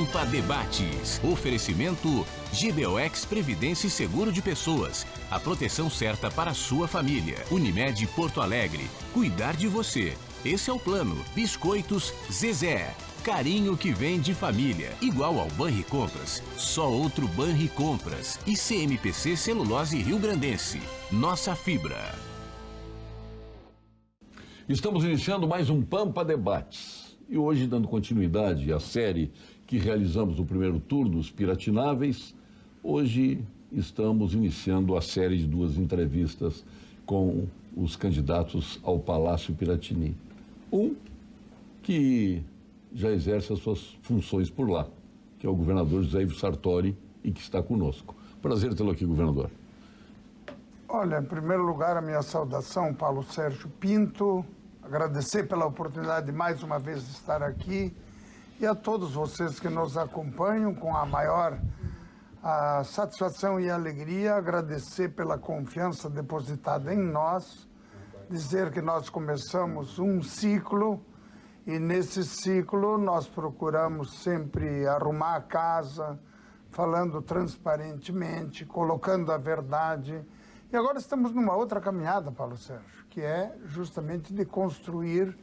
Pampa Debates. Oferecimento GBOX Previdência e Seguro de Pessoas. A proteção certa para a sua família. Unimed Porto Alegre. Cuidar de você. Esse é o plano. Biscoitos Zezé. Carinho que vem de família. Igual ao Banricompras. Só outro Banricompras. E CMPC Celulose Rio Grandense. Nossa fibra. Estamos iniciando mais um Pampa Debates. E hoje, dando continuidade à série que realizamos no primeiro turno, Os Piratináveis, hoje estamos iniciando a série de 2 entrevistas com os candidatos ao Palácio Piratini. Um que já exerce as suas funções por lá, que é o governador José Ivo Sartori e que está conosco. Prazer tê-lo aqui, governador. Olha, em primeiro lugar, a minha saudação, Paulo Sérgio Pinto, agradecer pela oportunidade de mais uma vez estar aqui e a todos vocês que nos acompanham com a maior satisfação e alegria, agradecer pela confiança depositada em nós, dizer que nós começamos um ciclo e nesse ciclo nós procuramos sempre arrumar a casa, falando transparentemente, colocando a verdade. E agora estamos numa outra caminhada, Paulo Sérgio, que é justamente de construir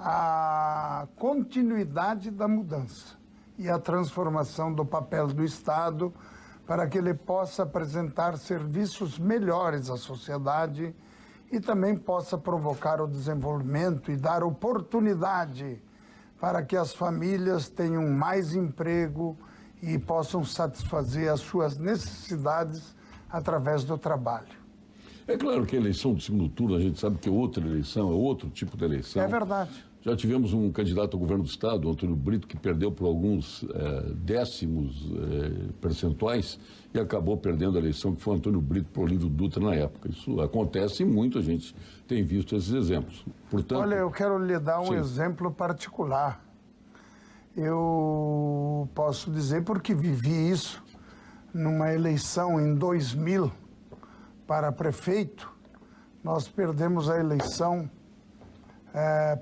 a continuidade da mudança e a transformação do papel do Estado para que ele possa apresentar serviços melhores à sociedade e também possa provocar o desenvolvimento e dar oportunidade para que as famílias tenham mais emprego e possam satisfazer as suas necessidades através do trabalho. É claro que a eleição do segundo turno, a gente sabe que é outra eleição, é outro tipo de eleição. É verdade. Já tivemos um candidato ao governo do Estado, Antônio Brito, que perdeu por alguns décimos percentuais e acabou perdendo a eleição, que foi Antônio Brito para o Olívio Dutra na época. Isso acontece muito, a gente tem visto esses exemplos. Portanto, olha, eu quero lhe dar um exemplo particular. Eu posso dizer porque vivi isso numa eleição em 2000 para prefeito. Nós perdemos a eleição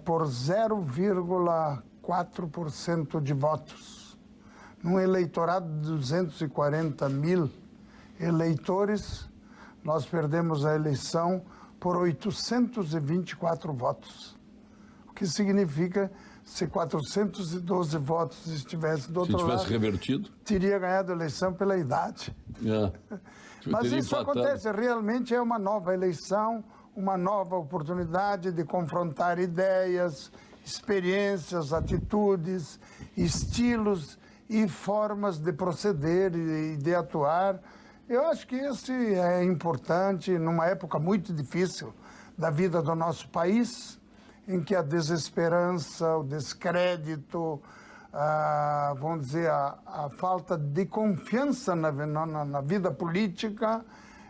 por 0,4% de votos. Num eleitorado de 240 mil eleitores, nós perdemos a eleição por 824 votos. O que significa, se 412 votos estivessem do outro lado... Se tivesse revertido? Teria ganhado a eleição pela idade. Mas isso acontece, realmente é uma nova eleição, uma nova oportunidade de confrontar ideias, experiências, atitudes, estilos e formas de proceder e de atuar. Eu acho que esse é importante numa época muito difícil da vida do nosso país, em que a desesperança, o descrédito, vamos dizer, a falta de confiança na vida política,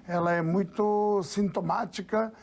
ela é muito sintomática.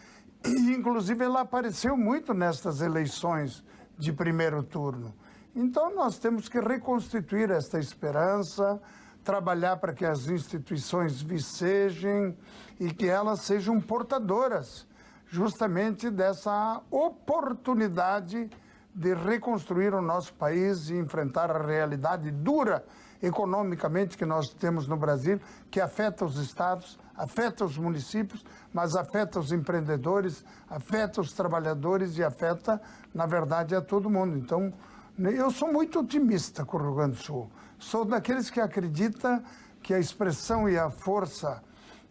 Inclusive, ela apareceu muito nestas eleições de primeiro turno. Então, nós temos que reconstituir esta esperança, trabalhar para que as instituições vicejem e que elas sejam portadoras justamente dessa oportunidade de reconstruir o nosso país e enfrentar a realidade dura economicamente que nós temos no Brasil, que afeta os estados, afeta os municípios, mas afeta os empreendedores, afeta os trabalhadores e afeta, na verdade, a todo mundo. Então, eu sou muito otimista com o Rio Grande do Sul. Sou daqueles que acredita que a expressão e a força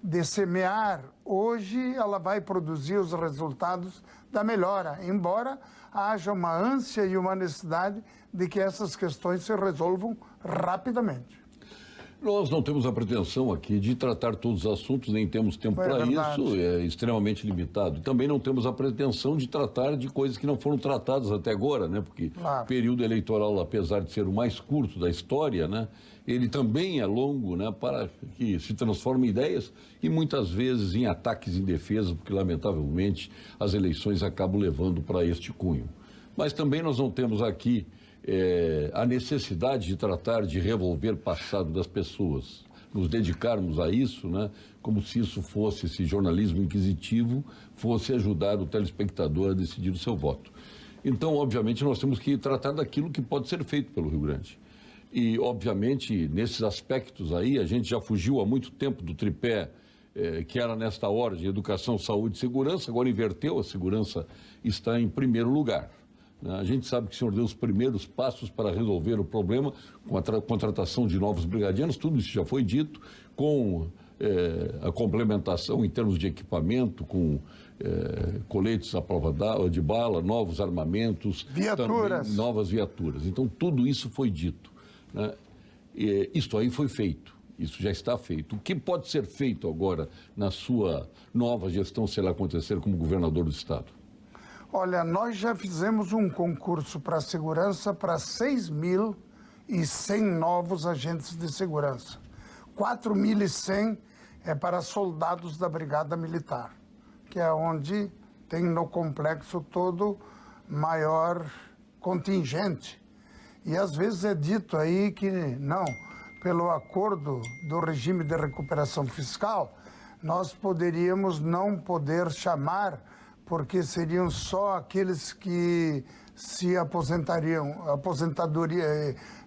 de semear hoje, ela vai produzir os resultados da melhora, embora haja uma ânsia e uma necessidade de que essas questões se resolvam rapidamente. Nós não temos a pretensão aqui de tratar todos os assuntos, nem temos tempo para isso, é extremamente limitado. Também não temos a pretensão de tratar de coisas que não foram tratadas até agora, né? Porque o período eleitoral, apesar de ser o mais curto da história, né? Ele também é longo, né? Para que se transforme em ideias e muitas vezes em ataques em defesa, porque lamentavelmente as eleições acabam levando para este cunho. Mas também nós não temos aqui a necessidade de tratar de revolver o passado das pessoas, nos dedicarmos a isso, né, como se isso fosse, esse jornalismo inquisitivo, fosse ajudar o telespectador a decidir o seu voto. Então, obviamente, nós temos que tratar daquilo que pode ser feito pelo Rio Grande. E, obviamente, nesses aspectos aí, a gente já fugiu há muito tempo do tripé que era nesta ordem, educação, saúde e segurança, agora inverteu, a segurança está em primeiro lugar. A gente sabe que o senhor deu os primeiros passos para resolver o problema com a contratação de novos brigadianos, tudo isso já foi dito, com a complementação em termos de equipamento, com coletes à prova de bala, novos armamentos, viaturas. Também, novas viaturas. Então, tudo isso foi dito. Né? Isso aí foi feito, isso já está feito. O que pode ser feito agora na sua nova gestão, se ela acontecer como governador do Estado? Olha, nós já fizemos um concurso para a segurança para 6.100 novos agentes de segurança. 4.100 é para soldados da Brigada Militar, que é onde tem no complexo todo maior contingente. E às vezes é dito aí que não, pelo acordo do regime de recuperação fiscal, nós poderíamos não poder chamar, porque seriam só aqueles que se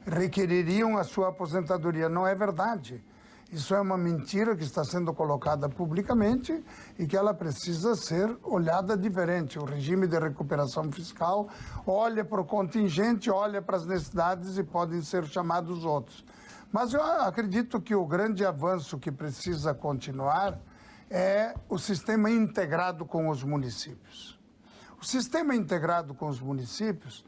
requereriam a sua aposentadoria. Não é verdade. Isso é uma mentira que está sendo colocada publicamente e que ela precisa ser olhada diferente. O regime de recuperação fiscal olha para o contingente, olha para as necessidades e podem ser chamados outros. Mas eu acredito que o grande avanço que precisa continuar é o sistema integrado com os municípios. O sistema integrado com os municípios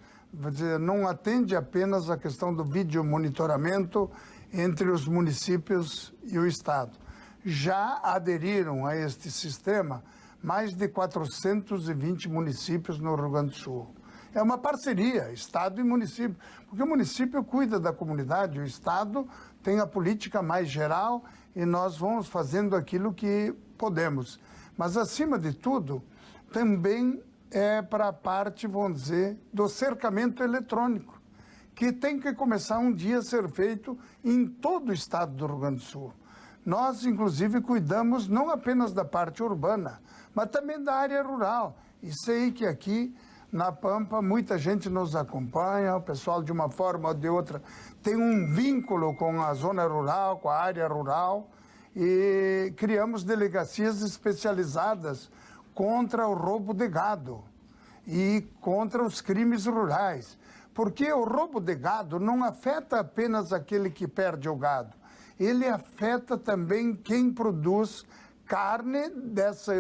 não atende apenas à questão do vídeo monitoramento entre os municípios e o Estado. Já aderiram a este sistema mais de 420 municípios no Rio Grande do Sul. É uma parceria, Estado e município, porque o município cuida da comunidade, o Estado tem a política mais geral e nós vamos fazendo aquilo que podemos. Mas, acima de tudo, também é para a parte, vamos dizer, do cercamento eletrônico, que tem que começar um dia a ser feito em todo o estado do Rio Grande do Sul. Nós, inclusive, cuidamos não apenas da parte urbana, mas também da área rural. E sei que aqui na Pampa muita gente nos acompanha, o pessoal de uma forma ou de outra tem um vínculo com a zona rural, com a área rural, e criamos delegacias especializadas contra o roubo de gado e contra os crimes rurais. Porque o roubo de gado não afeta apenas aquele que perde o gado, ele afeta também quem produz carne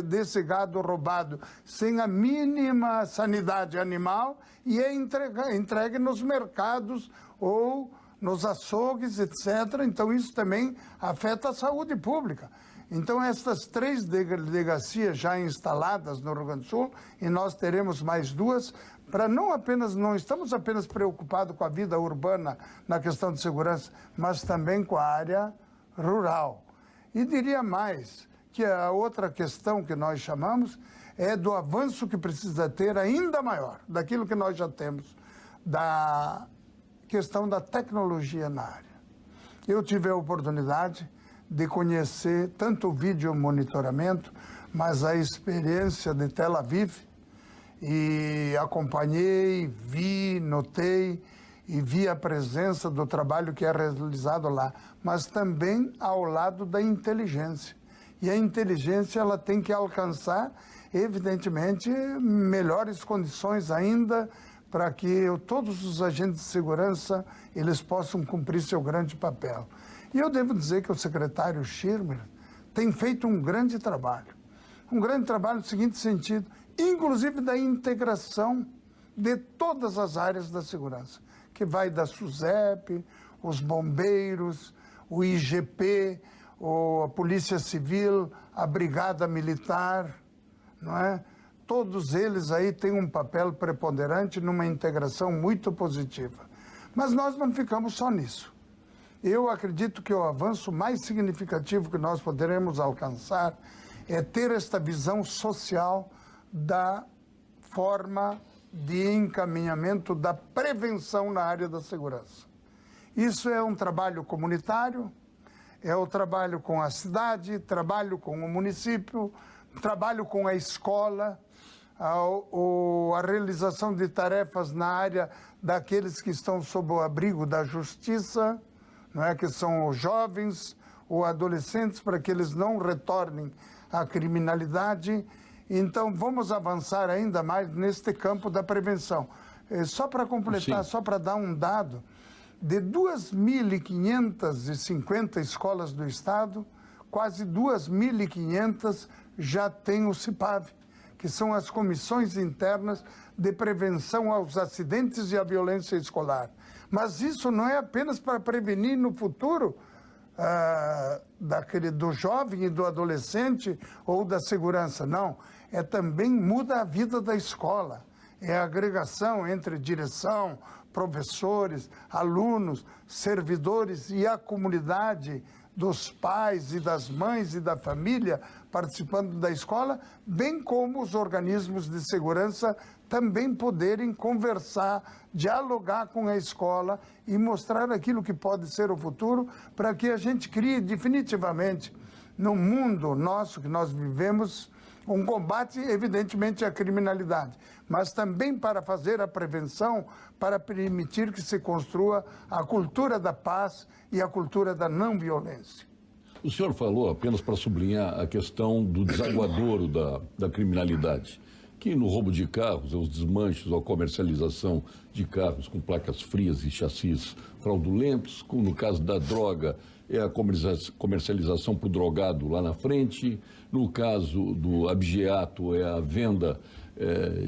desse gado roubado sem a mínima sanidade animal e é entregue nos mercados ou nos açougues, etc. Então, isso também afeta a saúde pública. Então, essas 3 delegacias já instaladas no Rio Grande do Sul, e nós teremos mais 2, para não estamos apenas preocupados com a vida urbana na questão de segurança, mas também com a área rural. E diria mais, que a outra questão que nós chamamos é do avanço que precisa ter ainda maior, daquilo que nós já temos, da questão da tecnologia na área. Eu tive a oportunidade de conhecer tanto o vídeo monitoramento, mas a experiência de Tel Aviv, e acompanhei, vi, notei e vi a presença do trabalho que é realizado lá, mas também ao lado da inteligência. E a inteligência ela tem que alcançar, evidentemente, melhores condições ainda para que todos os agentes de segurança eles possam cumprir seu grande papel. E eu devo dizer que o secretário Schirmer tem feito um grande trabalho no seguinte sentido, inclusive da integração de todas as áreas da segurança, que vai da SUSEP, os bombeiros, o IGP, a Polícia Civil, a Brigada Militar, não é? Todos eles aí têm um papel preponderante numa integração muito positiva. Mas nós não ficamos só nisso. Eu acredito que o avanço mais significativo que nós poderemos alcançar é ter esta visão social da forma de encaminhamento da prevenção na área da segurança. Isso é um trabalho comunitário, é o trabalho com a cidade, trabalho com o município, trabalho com a escola. a realização de tarefas na área daqueles que estão sob o abrigo da justiça, não é? Que são os jovens ou adolescentes, para que eles não retornem à criminalidade. Então, vamos avançar ainda mais neste campo da prevenção. Só para completar, só para dar um dado, de 2.550 escolas do Estado, quase 2.500 já têm o CIPAV, que são as comissões internas de prevenção aos acidentes e à violência escolar. Mas isso não é apenas para prevenir no futuro do jovem e do adolescente ou da segurança, não. É também muda a vida da escola. É a agregação entre direção, professores, alunos, servidores e a comunidade dos pais e das mães e da família participando da escola, bem como os organismos de segurança também poderem conversar, dialogar com a escola e mostrar aquilo que pode ser o futuro, para que a gente crie definitivamente, no mundo nosso que nós vivemos, um combate, evidentemente, à criminalidade, mas também para fazer a prevenção, para permitir que se construa a cultura da paz e a cultura da não violência. O senhor falou, apenas para sublinhar, a questão do desaguadouro da criminalidade, que no roubo de carros, os desmanches ou a comercialização de carros com placas frias e chassis fraudulentos, como no caso da droga, é a comercialização para o drogado lá na frente. No caso do abigeato, é a venda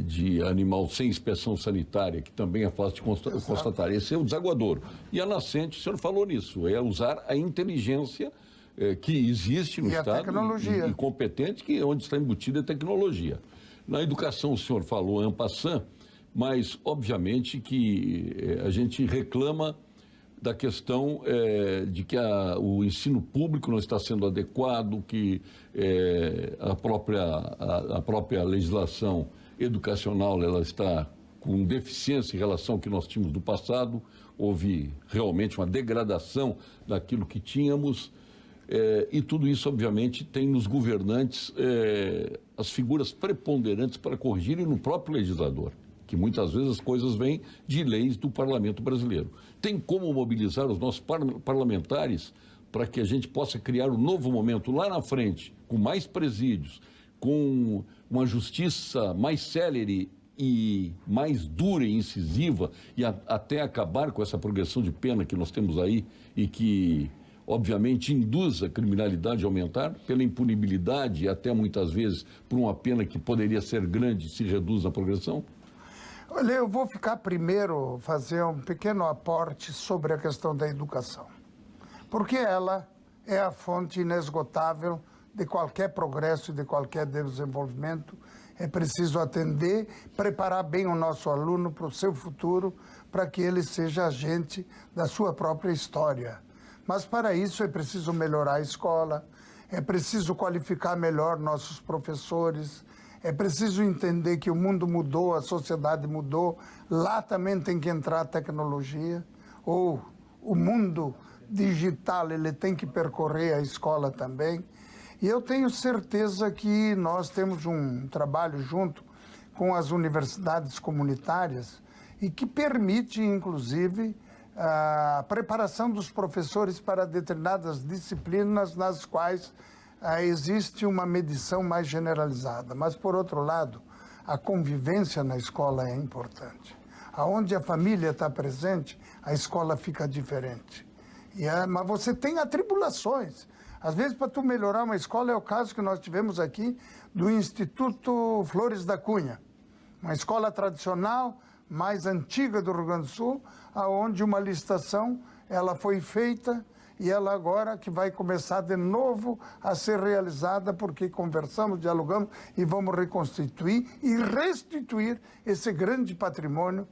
de animal sem inspeção sanitária, que também é fácil de constatar. Esse é o desaguadouro. E a nascente, o senhor falou nisso, é usar a inteligência que existe no Estado e competente, que é onde está embutida a tecnologia. Na educação, o senhor falou en passant, mas obviamente que a gente reclama da questão de que o ensino público não está sendo adequado, que a própria legislação educacional ela está com deficiência em relação ao que nós tínhamos do passado. Houve realmente uma degradação daquilo que tínhamos. E tudo isso, obviamente, tem nos governantes as figuras preponderantes para corrigirem no próprio legislador, que muitas vezes as coisas vêm de leis do parlamento brasileiro. Tem como mobilizar os nossos parlamentares para que a gente possa criar um novo momento lá na frente, com mais presídios, com uma justiça mais célere e mais dura e incisiva, e até acabar com essa progressão de pena que nós temos aí e que, obviamente, induz a criminalidade a aumentar pela impunibilidade e até muitas vezes por uma pena que poderia ser grande se reduz a progressão? Olha, eu vou ficar primeiro, fazer um pequeno aporte sobre a questão da educação, porque ela é a fonte inesgotável de qualquer progresso e de qualquer desenvolvimento. É preciso atender, preparar bem o nosso aluno para o seu futuro, para que ele seja agente da sua própria história. Mas para isso é preciso melhorar a escola, é preciso qualificar melhor nossos professores, é preciso entender que o mundo mudou, a sociedade mudou, lá também tem que entrar a tecnologia, ou o mundo digital ele tem que percorrer a escola também. E eu tenho certeza que nós temos um trabalho junto com as universidades comunitárias e que permite, inclusive, a preparação dos professores para determinadas disciplinas nas quais existe uma medição mais generalizada. Mas, por outro lado, a convivência na escola é importante. Aonde a família está presente, a escola fica diferente. Mas você tem atribulações. Às vezes, para tu melhorar uma escola, é o caso que nós tivemos aqui do Instituto Flores da Cunha, uma escola tradicional, mais antiga do Rio Grande do Sul, onde uma licitação ela foi feita e ela agora que vai começar de novo a ser realizada, porque conversamos, dialogamos e vamos reconstituir e restituir esse grande patrimônio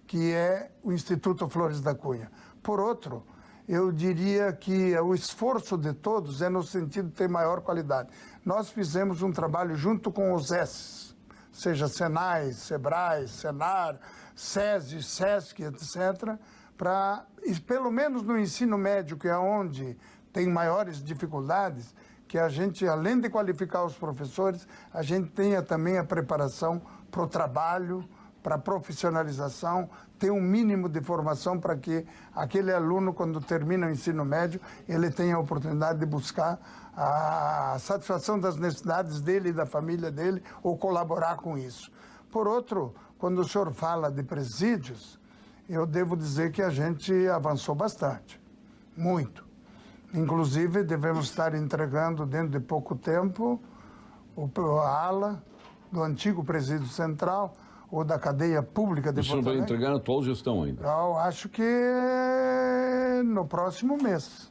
que é o Instituto Flores da Cunha. Por outro, eu diria que o esforço de todos é no sentido de ter maior qualidade. Nós fizemos um trabalho junto com os SES, seja Senai, Sebrae, Senar, SESI, SESC, etc., para, pelo menos no ensino médio, que é onde tem maiores dificuldades, que a gente, além de qualificar os professores, a gente tenha também a preparação para o trabalho, para a profissionalização, ter um mínimo de formação para que aquele aluno, quando termina o ensino médio, ele tenha a oportunidade de buscar a satisfação das necessidades dele e da família dele, ou colaborar com isso. Por outro, quando o senhor fala de presídios, eu devo dizer que a gente avançou bastante, muito. Inclusive, devemos estar entregando, dentro de pouco tempo, a ala do antigo presídio central, ou da cadeia pública de Porto Alegre. O senhor vai entregar na atual gestão ainda? Eu acho que no próximo mês.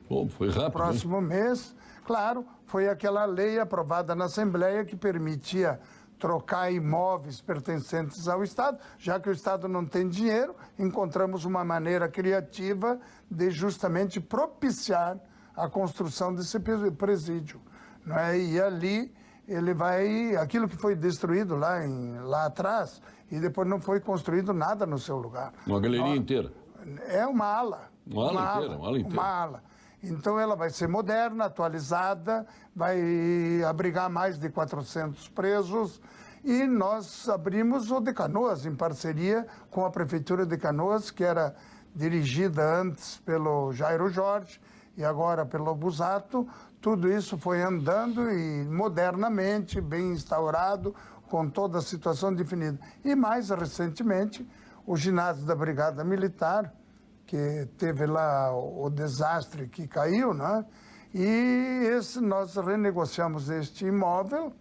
Pô, foi rápido, no próximo mês, claro, foi aquela lei aprovada na Assembleia que permitia trocar imóveis pertencentes ao Estado. Já que o Estado não tem dinheiro, encontramos uma maneira criativa de justamente propiciar a construção desse presídio. Não é? E ali ele vai, aquilo que foi destruído lá atrás, e depois não foi construído nada no seu lugar. Uma galeria inteira? É uma ala. Uma ala inteira. Uma ala. Então ela vai ser moderna, atualizada, vai abrigar mais de 400 presos, e nós abrimos o de Canoas, em parceria com a Prefeitura de Canoas, que era dirigida antes pelo Jairo Jorge e agora pelo Busato. Tudo isso foi andando e modernamente, bem instaurado, com toda a situação definida. E mais recentemente, o ginásio da Brigada Militar, que teve lá o desastre que caiu, né? E nós renegociamos este imóvel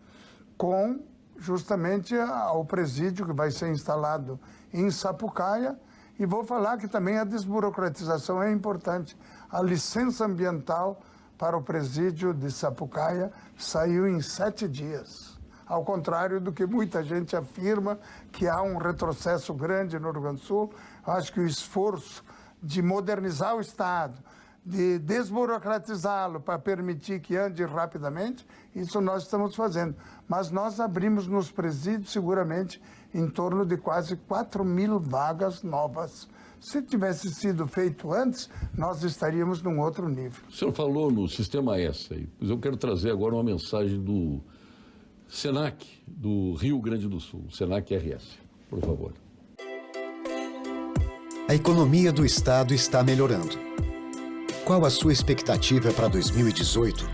com justamente o presídio que vai ser instalado em Sapucaia. E vou falar que também a desburocratização é importante. A licença ambiental para o presídio de Sapucaia saiu em 7 dias. Ao contrário do que muita gente afirma, que há um retrocesso grande no Rio Grande do Sul. Acho que o esforço de modernizar o Estado, de desburocratizá-lo para permitir que ande rapidamente, isso nós estamos fazendo. Mas nós abrimos nos presídios seguramente em torno de quase 4.000 vagas novas. Se tivesse sido feito antes, nós estaríamos num outro nível. O senhor falou no Sistema S, pois eu quero trazer agora uma mensagem do SENAC, do Rio Grande do Sul, SENAC RS, por favor. A economia do Estado está melhorando. Qual a sua expectativa para 2018?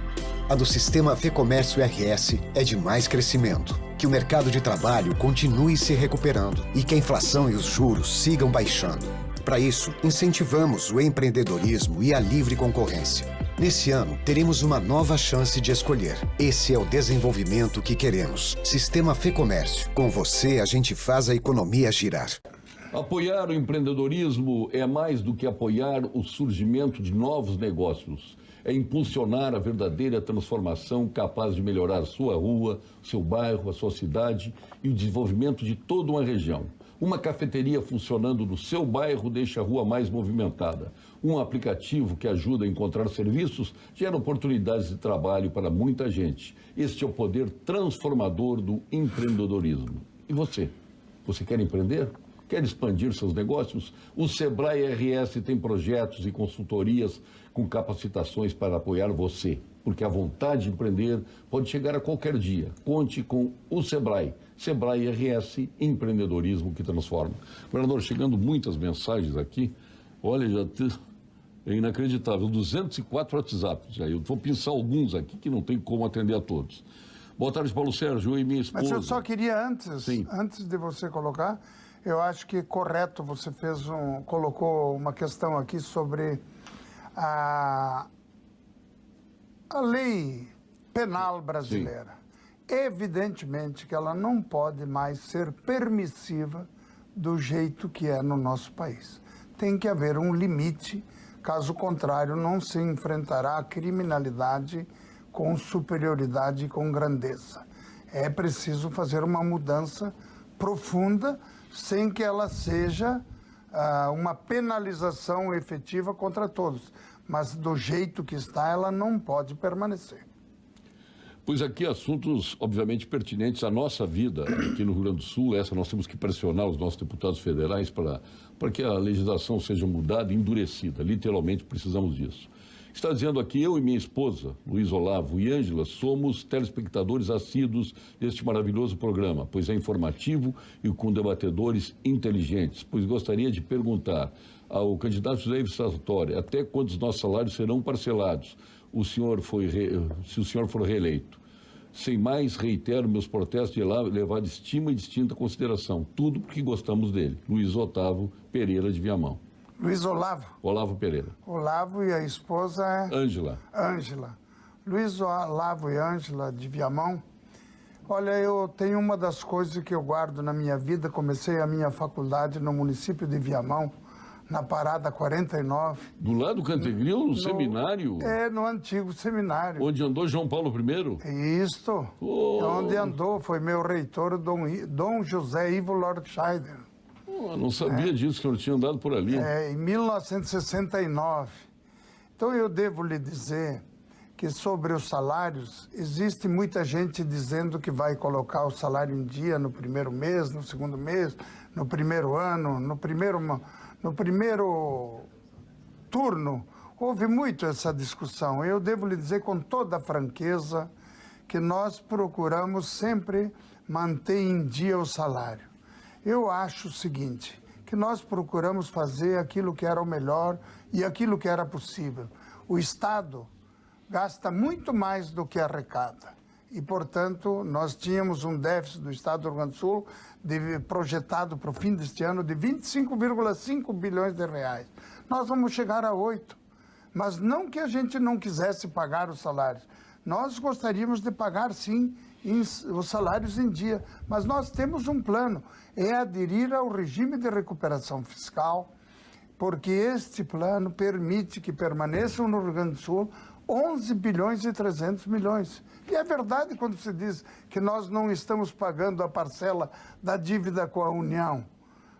A do Sistema FEComércio RS é de mais crescimento, que o mercado de trabalho continue se recuperando e que a inflação e os juros sigam baixando. Para isso, incentivamos o empreendedorismo e a livre concorrência. Nesse ano, teremos uma nova chance de escolher. Esse é o desenvolvimento que queremos. Sistema FEComércio. Com você, a gente faz a economia girar. Apoiar o empreendedorismo é mais do que apoiar o surgimento de novos negócios. É impulsionar a verdadeira transformação capaz de melhorar sua rua, seu bairro, a sua cidade e o desenvolvimento de toda uma região. Uma cafeteria funcionando no seu bairro deixa a rua mais movimentada. Um aplicativo que ajuda a encontrar serviços gera oportunidades de trabalho para muita gente. Este é o poder transformador do empreendedorismo. E você? Você quer empreender? Quer expandir seus negócios? O Sebrae RS tem projetos e consultorias com capacitações para apoiar você, porque a vontade de empreender pode chegar a qualquer dia. Conte com o Sebrae. Sebrae RS, empreendedorismo que transforma. Governador, chegando muitas mensagens aqui, olha, é inacreditável, 204 WhatsApps. Eu vou pensar alguns aqui que não tem como atender a todos. Boa tarde, Paulo Sérgio, e minha esposa. Mas eu só queria antes de você colocar, eu acho que correto, você colocou uma questão aqui sobre a lei penal brasileira. Sim. Evidentemente que ela não pode mais ser permissiva do jeito que é no nosso país. Tem que haver um limite, caso contrário não se enfrentará a criminalidade com superioridade e com grandeza. É preciso fazer uma mudança profunda, sem que ela seja uma penalização efetiva contra todos. Mas do jeito que está, ela não pode permanecer. Pois aqui assuntos, obviamente, pertinentes à nossa vida aqui no Rio Grande do Sul. Nós temos que pressionar os nossos deputados federais para que a legislação seja mudada e endurecida. Literalmente precisamos disso. Está dizendo aqui, eu e minha esposa, Luiz Olavo e Ângela, somos telespectadores assíduos deste maravilhoso programa, pois é informativo e com debatedores inteligentes. Pois gostaria de perguntar ao candidato José Ives Sartori até quando os nossos salários serão parcelados, se o senhor for reeleito. Sem mais, reitero meus protestos de levar de estima e distinta consideração. Tudo porque gostamos dele. Luiz Otávio Pereira de Viamão. Luiz Olavo? Olavo Pereira. Olavo e a esposa é... Ângela. Ângela. Luiz Olavo e Ângela de Viamão. Olha, eu tenho uma das coisas que eu guardo na minha vida. Comecei a minha faculdade no município de Viamão, na Parada 49. Do lado do Cantegril, no seminário? É, no antigo seminário. Onde andou João Paulo I? Isto. Oh. Onde andou, foi meu reitor, Dom José Ivo Lordscheider. Oh, não sabia disso, que eu tinha andado por ali. Em 1969. Então eu devo lhe dizer que sobre os salários, existe muita gente dizendo que vai colocar o salário em dia no primeiro mês, no segundo mês, no primeiro ano, no primeiro turno. Houve muito essa discussão. Eu devo lhe dizer com toda a franqueza que nós procuramos sempre manter em dia o salário. Eu acho o seguinte, que nós procuramos fazer aquilo que era o melhor e aquilo que era possível. O Estado gasta muito mais do que arrecada. E, portanto, nós tínhamos um déficit do Estado do Rio Grande do Sul projetado para o fim deste ano de 25,5 bilhões de reais. Nós vamos chegar a 8. Mas não que a gente não quisesse pagar os salários. Nós gostaríamos de pagar, sim, os salários em dia. Mas nós temos um plano, é aderir ao regime de recuperação fiscal, porque este plano permite que permaneçam no Rio Grande do Sul 11 bilhões e 300 milhões. E é verdade quando se diz que nós não estamos pagando a parcela da dívida com a União,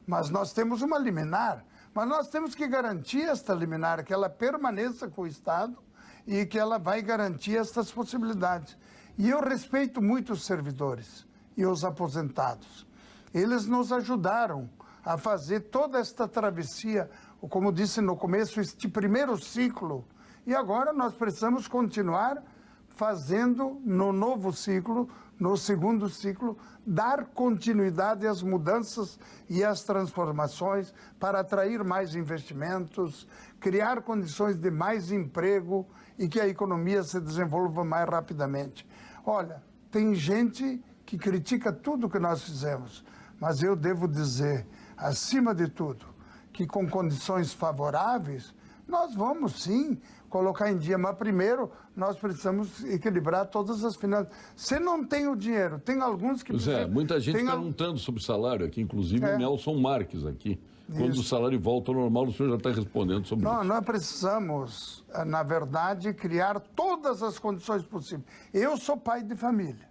mas nós temos uma liminar, mas nós temos que garantir esta liminar, que ela permaneça com o Estado e que ela vai garantir estas possibilidades. E eu respeito muito os servidores e os aposentados. Eles nos ajudaram a fazer toda esta travessia, como disse no começo, este primeiro ciclo. E agora nós precisamos continuar fazendo no novo ciclo, no segundo ciclo, dar continuidade às mudanças e às transformações para atrair mais investimentos, criar condições de mais emprego e que a economia se desenvolva mais rapidamente. Olha, tem gente que critica tudo que nós fizemos, mas eu devo dizer, acima de tudo, que com condições favoráveis, nós vamos sim colocar em dia, mas primeiro nós precisamos equilibrar todas as finanças. Se não tem o dinheiro, tem alguns que... Pois é, muita gente perguntando sobre salário aqui, inclusive o Nelson Marques aqui. Quando o salário volta ao normal, o senhor já está respondendo sobre isso. Nós precisamos, na verdade, criar todas as condições possíveis. Eu sou pai de família.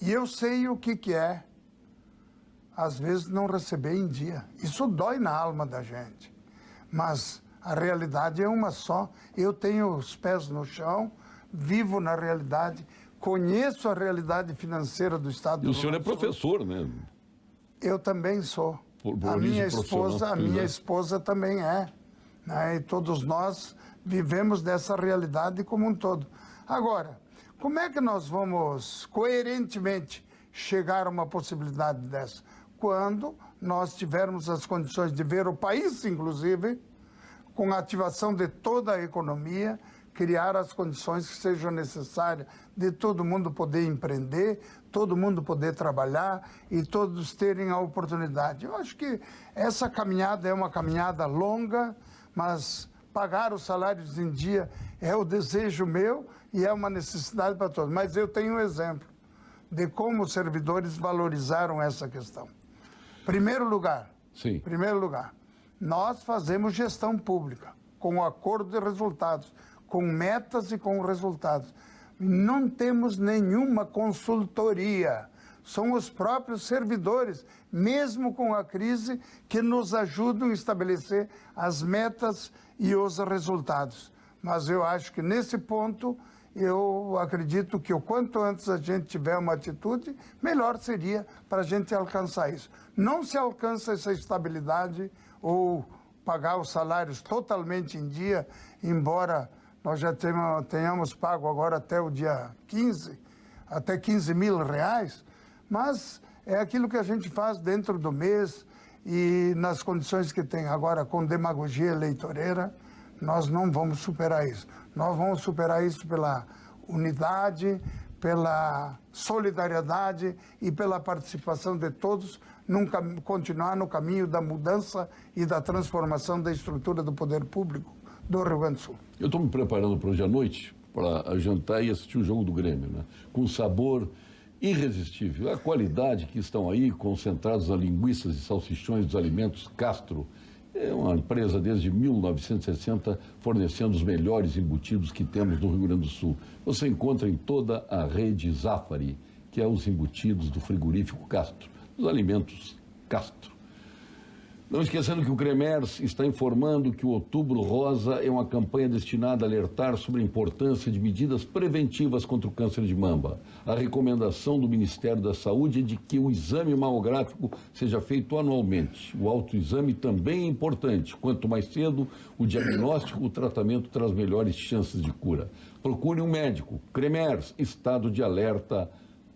E eu sei o que é, às vezes, não receber em dia. Isso dói na alma da gente. Mas a realidade é uma só. Eu tenho os pés no chão, vivo na realidade, conheço a realidade financeira do Estado do Rio Grande do Sul. E o senhor é professor, né? Eu também sou. A minha esposa também é. Né? E todos nós vivemos dessa realidade como um todo. Agora, como é que nós vamos coerentemente chegar a uma possibilidade dessa? Quando nós tivermos as condições de ver o país, inclusive, com a ativação de toda a economia, criar as condições que sejam necessárias de todo mundo poder empreender, todo mundo poder trabalhar e todos terem a oportunidade. Eu acho que essa caminhada é uma caminhada longa, mas pagar os salários em dia é o desejo meu e é uma necessidade para todos. Mas eu tenho um exemplo de como os servidores valorizaram essa questão. Primeiro lugar, nós fazemos gestão pública, com o acordo de resultados, com metas e com resultados. Não temos nenhuma consultoria, são os próprios servidores, mesmo com a crise, que nos ajudam a estabelecer as metas e os resultados. Mas eu acho que nesse ponto, eu acredito que o quanto antes a gente tiver uma atitude, melhor seria para a gente alcançar isso. Não se alcança essa estabilidade ou pagar os salários totalmente em dia, embora nós já tenhamos pago agora até o dia 15, até 15 mil reais, mas é aquilo que a gente faz dentro do mês e nas condições que tem agora com demagogia eleitoreira, nós não vamos superar isso. Nós vamos superar isso pela unidade, pela solidariedade e pela participação de todos, continuar no caminho da mudança e da transformação da estrutura do poder público do Rio Grande do Sul. Eu estou me preparando para hoje à noite, para jantar e assistir o jogo do Grêmio, né? Com sabor irresistível. A qualidade que estão aí, concentrados a linguiças e salsichões dos alimentos Castro. É uma empresa desde 1960 fornecendo os melhores embutidos que temos no Rio Grande do Sul. Você encontra em toda a rede Zafari, que é os embutidos do frigorífico Castro, dos alimentos Castro. Não esquecendo que o Cremers está informando que o Outubro Rosa é uma campanha destinada a alertar sobre a importância de medidas preventivas contra o câncer de mama. A recomendação do Ministério da Saúde é de que o exame mamográfico seja feito anualmente. O autoexame também é importante. Quanto mais cedo o diagnóstico, o tratamento traz melhores chances de cura. Procure um médico. Cremers, estado de alerta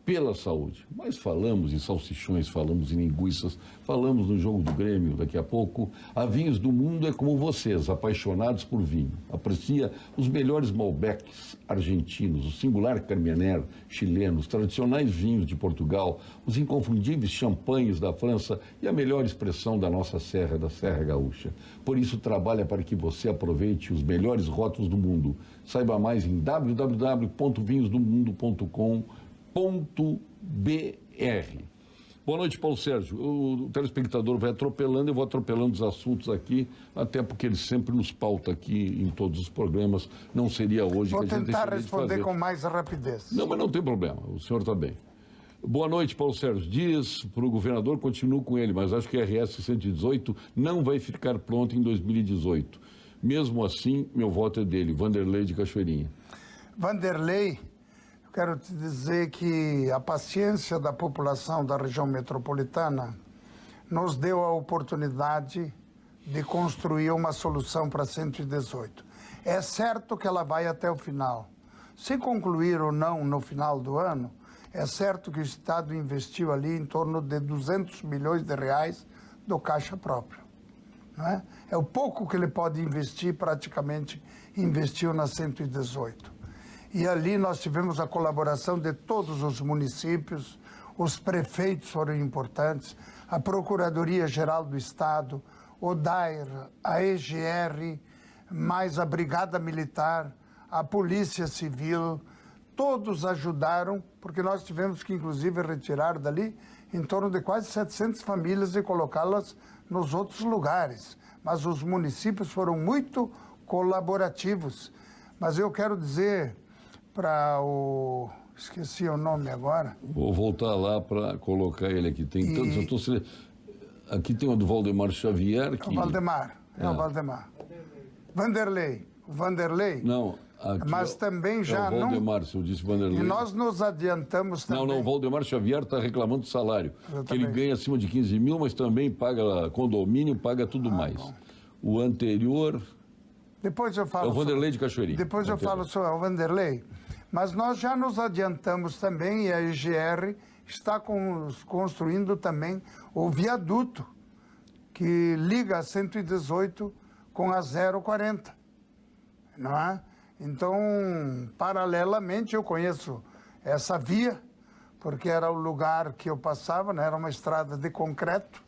pela saúde. Mas falamos em salsichões, falamos em linguiças, falamos no jogo do Grêmio daqui a pouco. A Vinhos do Mundo é como vocês, apaixonados por vinho. Aprecia os melhores Malbecs argentinos, o singular Carmener chileno, os tradicionais vinhos de Portugal, os inconfundíveis champanhes da França e a melhor expressão da nossa serra, da Serra Gaúcha. Por isso, trabalha para que você aproveite os melhores rótulos do mundo. Saiba mais em www.vinhosdomundo.com.br. Boa noite, Paulo Sérgio. O telespectador vai atropelando, eu vou atropelando os assuntos aqui, até porque ele sempre nos pauta aqui em todos os programas. Não seria hoje vou que a gente tentar responder com mais rapidez. Não, mas não tem problema, o senhor está bem. Boa noite, Paulo Sérgio. Diz para o governador, continuo com ele, mas acho que a RS 118 não vai ficar pronta em 2018. Mesmo assim, meu voto é dele, Vanderlei de Cachoeirinha. Vanderlei, quero te dizer que a paciência da população da região metropolitana nos deu a oportunidade de construir uma solução para 118. É certo que ela vai até o final. Se concluir ou não no final do ano, é certo que o Estado investiu ali em torno de 200 milhões de reais do caixa próprio. Não é? É o pouco que ele pode investir, praticamente investiu na 118. E ali nós tivemos a colaboração de todos os municípios, os prefeitos foram importantes, a Procuradoria-Geral do Estado, o DAIR, a EGR, mais a Brigada Militar, a Polícia Civil, todos ajudaram, porque nós tivemos que, inclusive, retirar dali em torno de quase 700 famílias e colocá-las nos outros lugares. Mas os municípios foram muito colaborativos. Mas eu quero dizer para o... esqueci o nome agora. Vou voltar lá para colocar ele aqui. Tem tantos... Eu tô... Aqui tem o do Valdemar Xavier. Que... O Valdemar. É o Valdemar. Vanderlei. O Vanderlei. Não. Aqui mas também já não... Valdemar, se eu disse Vanderlei. E nós nos adiantamos também. Não, o Valdemar Xavier está reclamando do salário. Que ele ganha acima de 15 mil, mas também paga condomínio, paga tudo mais. Bom. O anterior... Depois eu falo... É o Vanderlei de Cachoeirinha. Depois eu falo sobre o Vanderlei. Mas nós já nos adiantamos também, e a EGR está construindo também o viaduto que liga a 118 com a 040, não é? Então, paralelamente, eu conheço essa via, porque era o lugar que eu passava, né? Era uma estrada de concreto,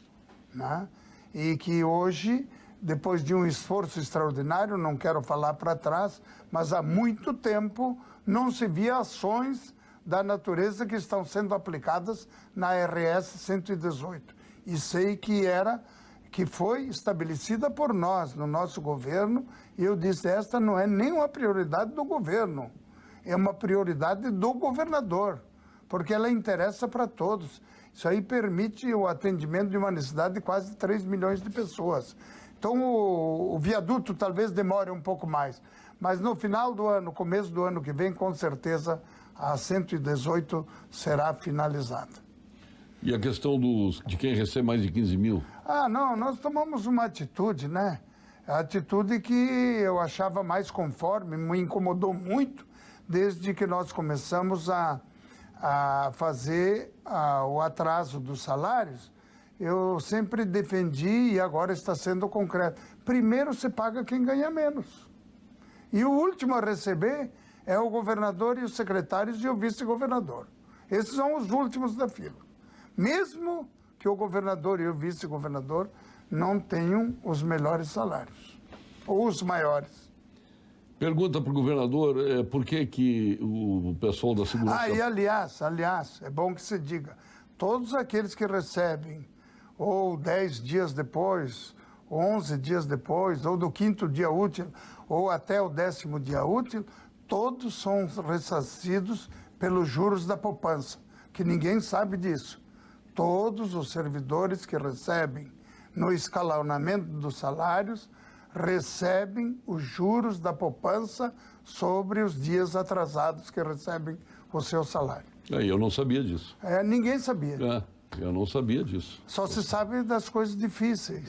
né? E que hoje, depois de um esforço extraordinário, não quero falar para trás, mas há muito tempo não se via ações da natureza que estão sendo aplicadas na RS 118. E sei que foi estabelecida por nós, no nosso governo, e eu disse, esta não é nem uma prioridade do governo, é uma prioridade do governador, porque ela interessa para todos. Isso aí permite o atendimento de uma necessidade de quase 3 milhões de pessoas. Então, o viaduto talvez demore um pouco mais, mas no final do ano, começo do ano que vem, com certeza, a 118 será finalizada. E a questão de quem recebe mais de 15 mil? Ah, não, nós tomamos uma atitude, né? A atitude que eu achava mais conforme, me incomodou muito desde que nós começamos a fazer o atraso dos salários. Eu sempre defendi e agora está sendo concreto. Primeiro se paga quem ganha menos. E o último a receber é o governador e os secretários e o vice-governador. Esses são os últimos da fila. Mesmo que o governador e o vice-governador não tenham os melhores salários, ou os maiores. Pergunta para o governador por que o pessoal da segurança... E aliás, é bom que se diga, todos aqueles que recebem ou 10 dias depois, 11 dias depois, ou do 5º dia útil, ou até o 10º dia útil, todos são ressarcidos pelos juros da poupança, que ninguém sabe disso. Todos os servidores que recebem no escalonamento dos salários recebem os juros da poupança sobre os dias atrasados que recebem o seu salário. Eu não sabia disso. Ninguém sabia. Eu não sabia disso. Só se sabe das coisas difíceis.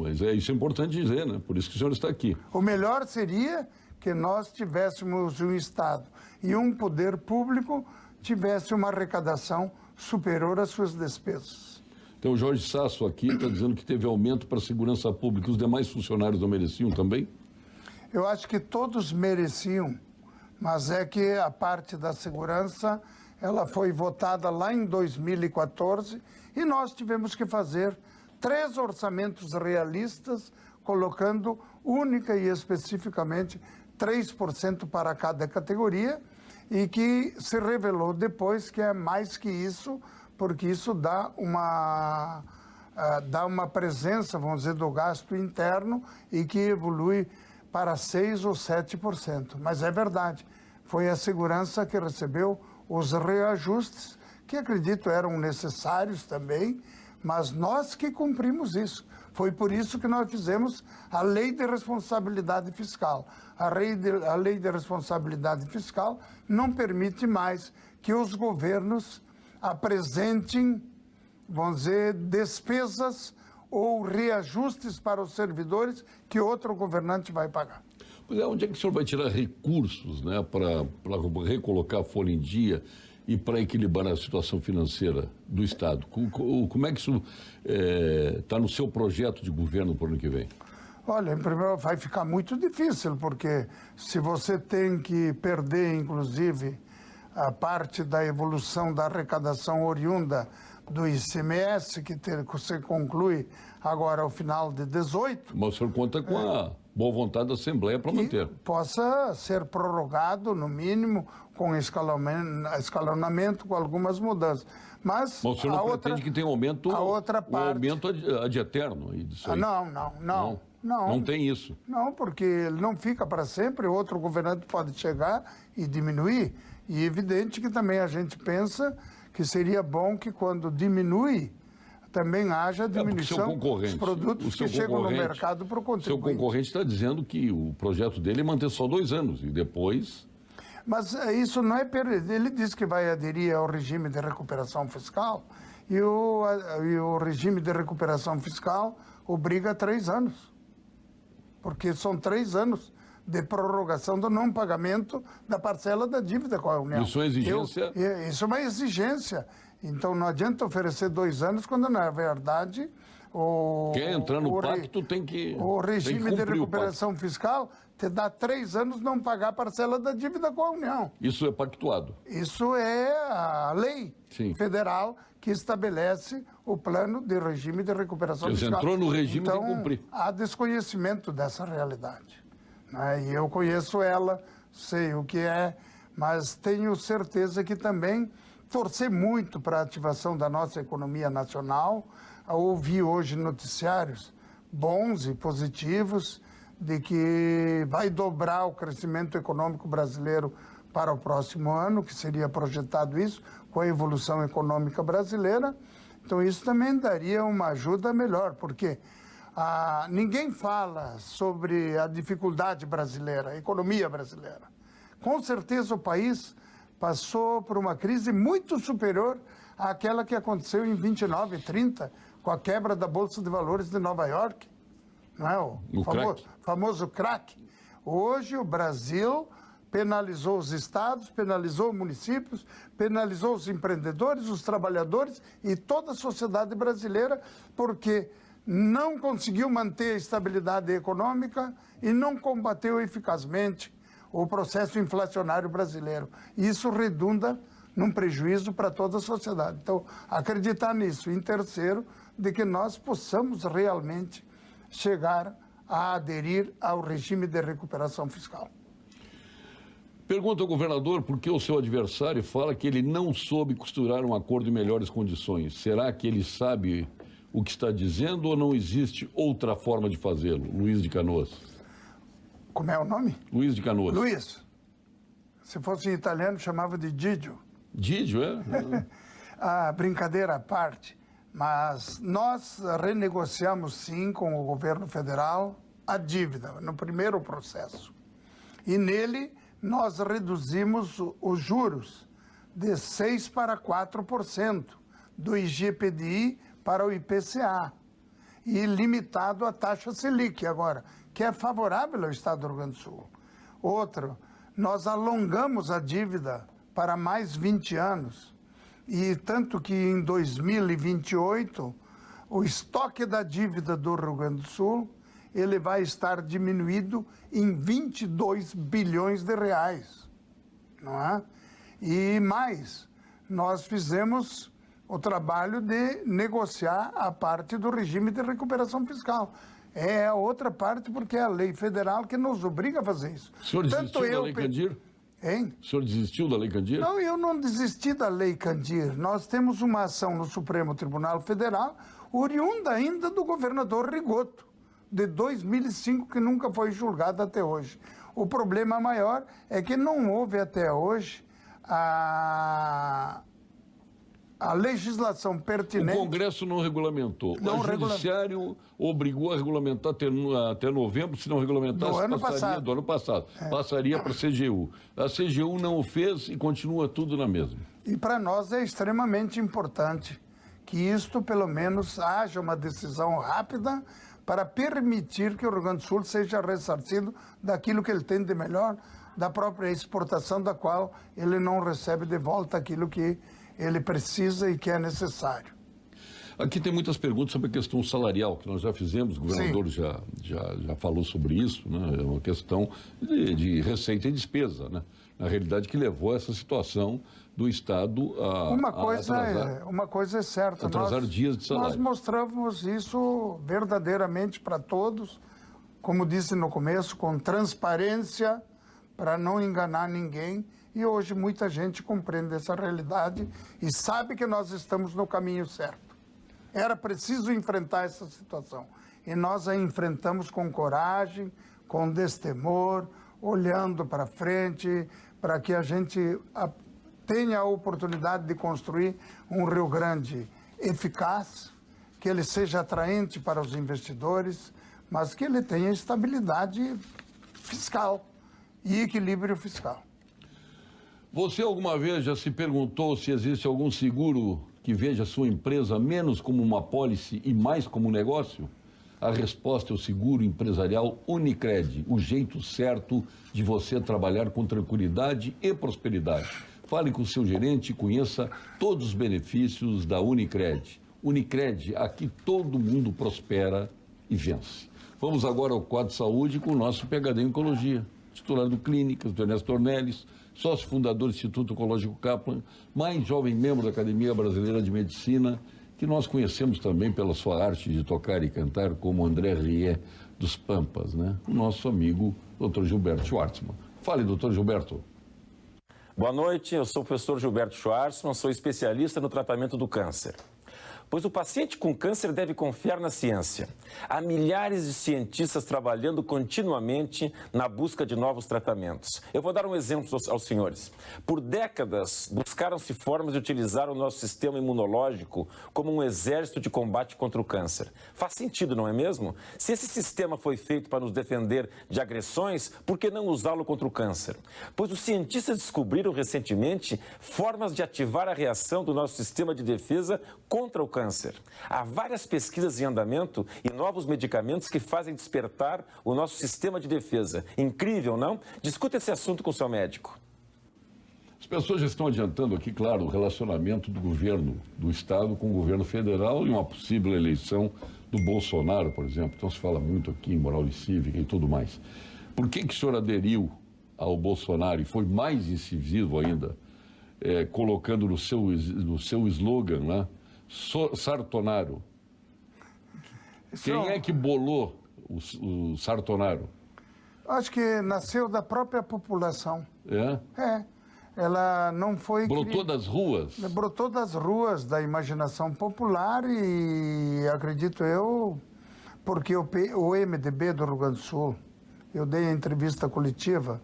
Mas isso é importante dizer, né? Por isso que o senhor está aqui. O melhor seria que nós tivéssemos um Estado e um poder público tivesse uma arrecadação superior às suas despesas. Então, o Jorge Sasso aqui está dizendo que teve aumento para a segurança pública. Os demais funcionários não mereciam também? Eu acho que todos mereciam, mas é que a parte da segurança, ela foi votada lá em 2014 e nós tivemos que fazer 3 orçamentos realistas, colocando única e especificamente 3% para cada categoria, e que se revelou depois que é mais que isso, porque isso dá uma presença, vamos dizer, do gasto interno e que evolui para 6% ou 7%. Mas é verdade, foi a segurança que recebeu os reajustes, que acredito eram necessários também, mas nós que cumprimos isso. Foi por isso que nós fizemos a Lei de Responsabilidade Fiscal. A Lei de Responsabilidade Fiscal não permite mais que os governos apresentem, vamos dizer, despesas ou reajustes para os servidores que outro governante vai pagar. Pois é, onde é que o senhor vai tirar recursos, né, para recolocar a folha em dia e para equilibrar a situação financeira do Estado? Como é que isso está no seu projeto de governo para o ano que vem? Olha, em primeiro vai ficar muito difícil, porque se você tem que perder, inclusive, a parte da evolução da arrecadação oriunda do ICMS, que você conclui agora ao final de 18... Mas o senhor conta com a boa vontade da Assembleia para manter. Possa ser prorrogado, no mínimo, com escalonamento, com algumas mudanças. Mas o senhor não pretende que tenha aumento, a outra parte, um aumento ad eterno disso aí? Não tem isso. Não, porque ele não fica para sempre, outro governante pode chegar e diminuir. E é evidente que também a gente pensa que seria bom que quando diminui, também haja diminuição dos produtos que chegam no mercado para o contribuinte. Seu concorrente está dizendo que o projeto dele é manter só 2 anos e depois... Mas isso não é... Ele diz que vai aderir ao regime de recuperação fiscal e o regime de recuperação fiscal obriga a 3 anos. Porque são 3 anos de prorrogação do não pagamento da parcela da dívida com a União. Isso é uma exigência? Isso é uma exigência. Então não adianta oferecer 2 anos quando, na verdade, quem entrar no pacto tem que... O regime de recuperação fiscal te dá 3 anos não pagar a parcela da dívida com a União. Isso é pactuado? Isso é a lei federal que estabelece o plano de regime de recuperação fiscal. Você entrou no regime, então, tem que cumprir. Há desconhecimento dessa realidade. E eu conheço ela, sei o que é, mas tenho certeza que também torcer muito para a ativação da nossa economia nacional. Ouvi hoje noticiários bons e positivos de que vai dobrar o crescimento econômico brasileiro para o próximo ano, que seria projetado isso, com a evolução econômica brasileira. Então isso também daria uma ajuda melhor, porque ninguém fala sobre a dificuldade brasileira, a economia brasileira. Com certeza o país passou por uma crise muito superior àquela que aconteceu em 29 e 30, com a quebra da Bolsa de Valores de Nova York. não é? O famoso crack. Hoje o Brasil penalizou os estados, penalizou os municípios, penalizou os empreendedores, os trabalhadores e toda a sociedade brasileira, porque não conseguiu manter a estabilidade econômica e não combateu eficazmente o processo inflacionário brasileiro. Isso redunda num prejuízo para toda a sociedade. Então, acreditar nisso. Em terceiro, de que nós possamos realmente chegar a aderir ao regime de recuperação fiscal. Pergunta ao governador por que o seu adversário fala que ele não soube costurar um acordo em melhores condições. Será que ele sabe o que está dizendo ou não existe outra forma de fazê-lo? Luiz de Canoas. Como é o nome? Luiz de Canoas. Luiz. Se fosse em italiano, chamava de Didio. Didio, é? A brincadeira à parte, mas nós renegociamos sim com o governo federal a dívida no primeiro processo. E nele nós reduzimos os juros de 6% para 4%, do IGPDI para o IPCA, e limitado à taxa Selic agora, que é favorável ao Estado do Rio Grande do Sul. Outro, nós alongamos a dívida para mais 20 anos, e tanto que em 2028, o estoque da dívida do Rio Grande do Sul, ele vai estar diminuído em 22 bilhões de reais, não é? E mais, nós fizemos o trabalho de negociar a parte do regime de recuperação fiscal. É a outra parte, porque é a lei federal que nos obriga a fazer isso. O senhor desistiu da Lei Candir? Hein? O senhor desistiu da Lei Candir? Não, eu não desisti da Lei Candir. Nós temos uma ação no Supremo Tribunal Federal, oriunda ainda do governador Rigoto, de 2005, que nunca foi julgada até hoje. O problema maior é que não houve até hoje a legislação pertinente. O Congresso não regulamentou. O Judiciário obrigou a regulamentar até novembro, se não regulamentasse, do ano passado. Passaria para a CGU. A CGU não o fez e continua tudo na mesma. E para nós é extremamente importante que isto, pelo menos, haja uma decisão rápida para permitir que o Rio Grande do Sul seja ressarcido daquilo que ele tem de melhor, da própria exportação, da qual ele não recebe de volta aquilo que ele precisa e que é necessário. Aqui tem muitas perguntas sobre a questão salarial, que nós já fizemos, o governador já falou sobre isso, né? É uma questão de receita e despesa, né? Na realidade, que levou a essa situação do Estado a uma coisa é certa. Atrasar dias de salário. Nós mostramos isso verdadeiramente para todos, como disse no começo, com transparência, para não enganar ninguém. E hoje muita gente compreende essa realidade e sabe que nós estamos no caminho certo. Era preciso enfrentar essa situação. E nós a enfrentamos com coragem, com destemor, olhando para frente, para que a gente tenha a oportunidade de construir um Rio Grande eficaz, que ele seja atraente para os investidores, mas que ele tenha estabilidade fiscal e equilíbrio fiscal. Você alguma vez já se perguntou se existe algum seguro que veja a sua empresa menos como uma apólice e mais como um negócio? A resposta é o seguro empresarial Unicred, o jeito certo de você trabalhar com tranquilidade e prosperidade. Fale com o seu gerente e conheça todos os benefícios da Unicred. Unicred, aqui todo mundo prospera e vence. Vamos agora ao quadro de saúde com o nosso PhD em Oncologia, titular do Clínicas, do Ernesto Ornelis, sócio fundador do Instituto Oncológico Kaplan, mais jovem membro da Academia Brasileira de Medicina, que nós conhecemos também pela sua arte de tocar e cantar, como André Rieu dos Pampas, né? O nosso amigo Dr. Gilberto Schwartzman. Fale, Dr. Gilberto. Boa noite, eu sou o professor Gilberto Schwartzman, sou especialista no tratamento do câncer. Pois o paciente com câncer deve confiar na ciência. Há milhares de cientistas trabalhando continuamente na busca de novos tratamentos. Eu vou dar um exemplo aos senhores. Por décadas, buscaram-se formas de utilizar o nosso sistema imunológico como um exército de combate contra o câncer. Faz sentido, não é mesmo? Se esse sistema foi feito para nos defender de agressões, por que não usá-lo contra o câncer? Pois os cientistas descobriram recentemente formas de ativar a reação do nosso sistema de defesa contra o câncer. Há várias pesquisas em andamento e novos medicamentos que fazem despertar o nosso sistema de defesa. Incrível, não? Discuta esse assunto com o seu médico. As pessoas já estão adiantando aqui, claro, o relacionamento do governo do Estado com o governo federal e uma possível eleição do Bolsonaro, por exemplo. Então se fala muito aqui em moral e cívica e tudo mais. Por que o senhor aderiu ao Bolsonaro e foi mais incisivo ainda, colocando no seu slogan, né, Sartonaro? Quem é que bolou o Sartonaro? Acho que nasceu da própria população. É? Ela não foi... Brotou das ruas? Brotou das ruas, da imaginação popular e, acredito eu, porque o MDB do Rio Grande do Sul, eu dei a entrevista coletiva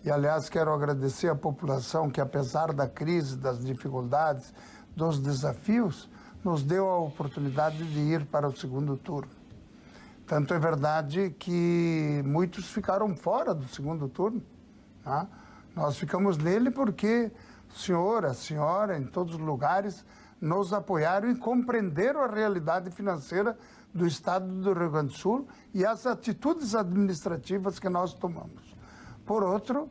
e, aliás, quero agradecer à população que, apesar da crise, das dificuldades, dos desafios, nos deu a oportunidade de ir para o segundo turno. Tanto é verdade que muitos ficaram fora do segundo turno, né? Nós ficamos nele porque o senhor, a senhora, em todos os lugares, nos apoiaram e compreenderam a realidade financeira do Estado do Rio Grande do Sul e as atitudes administrativas que nós tomamos. Por outro,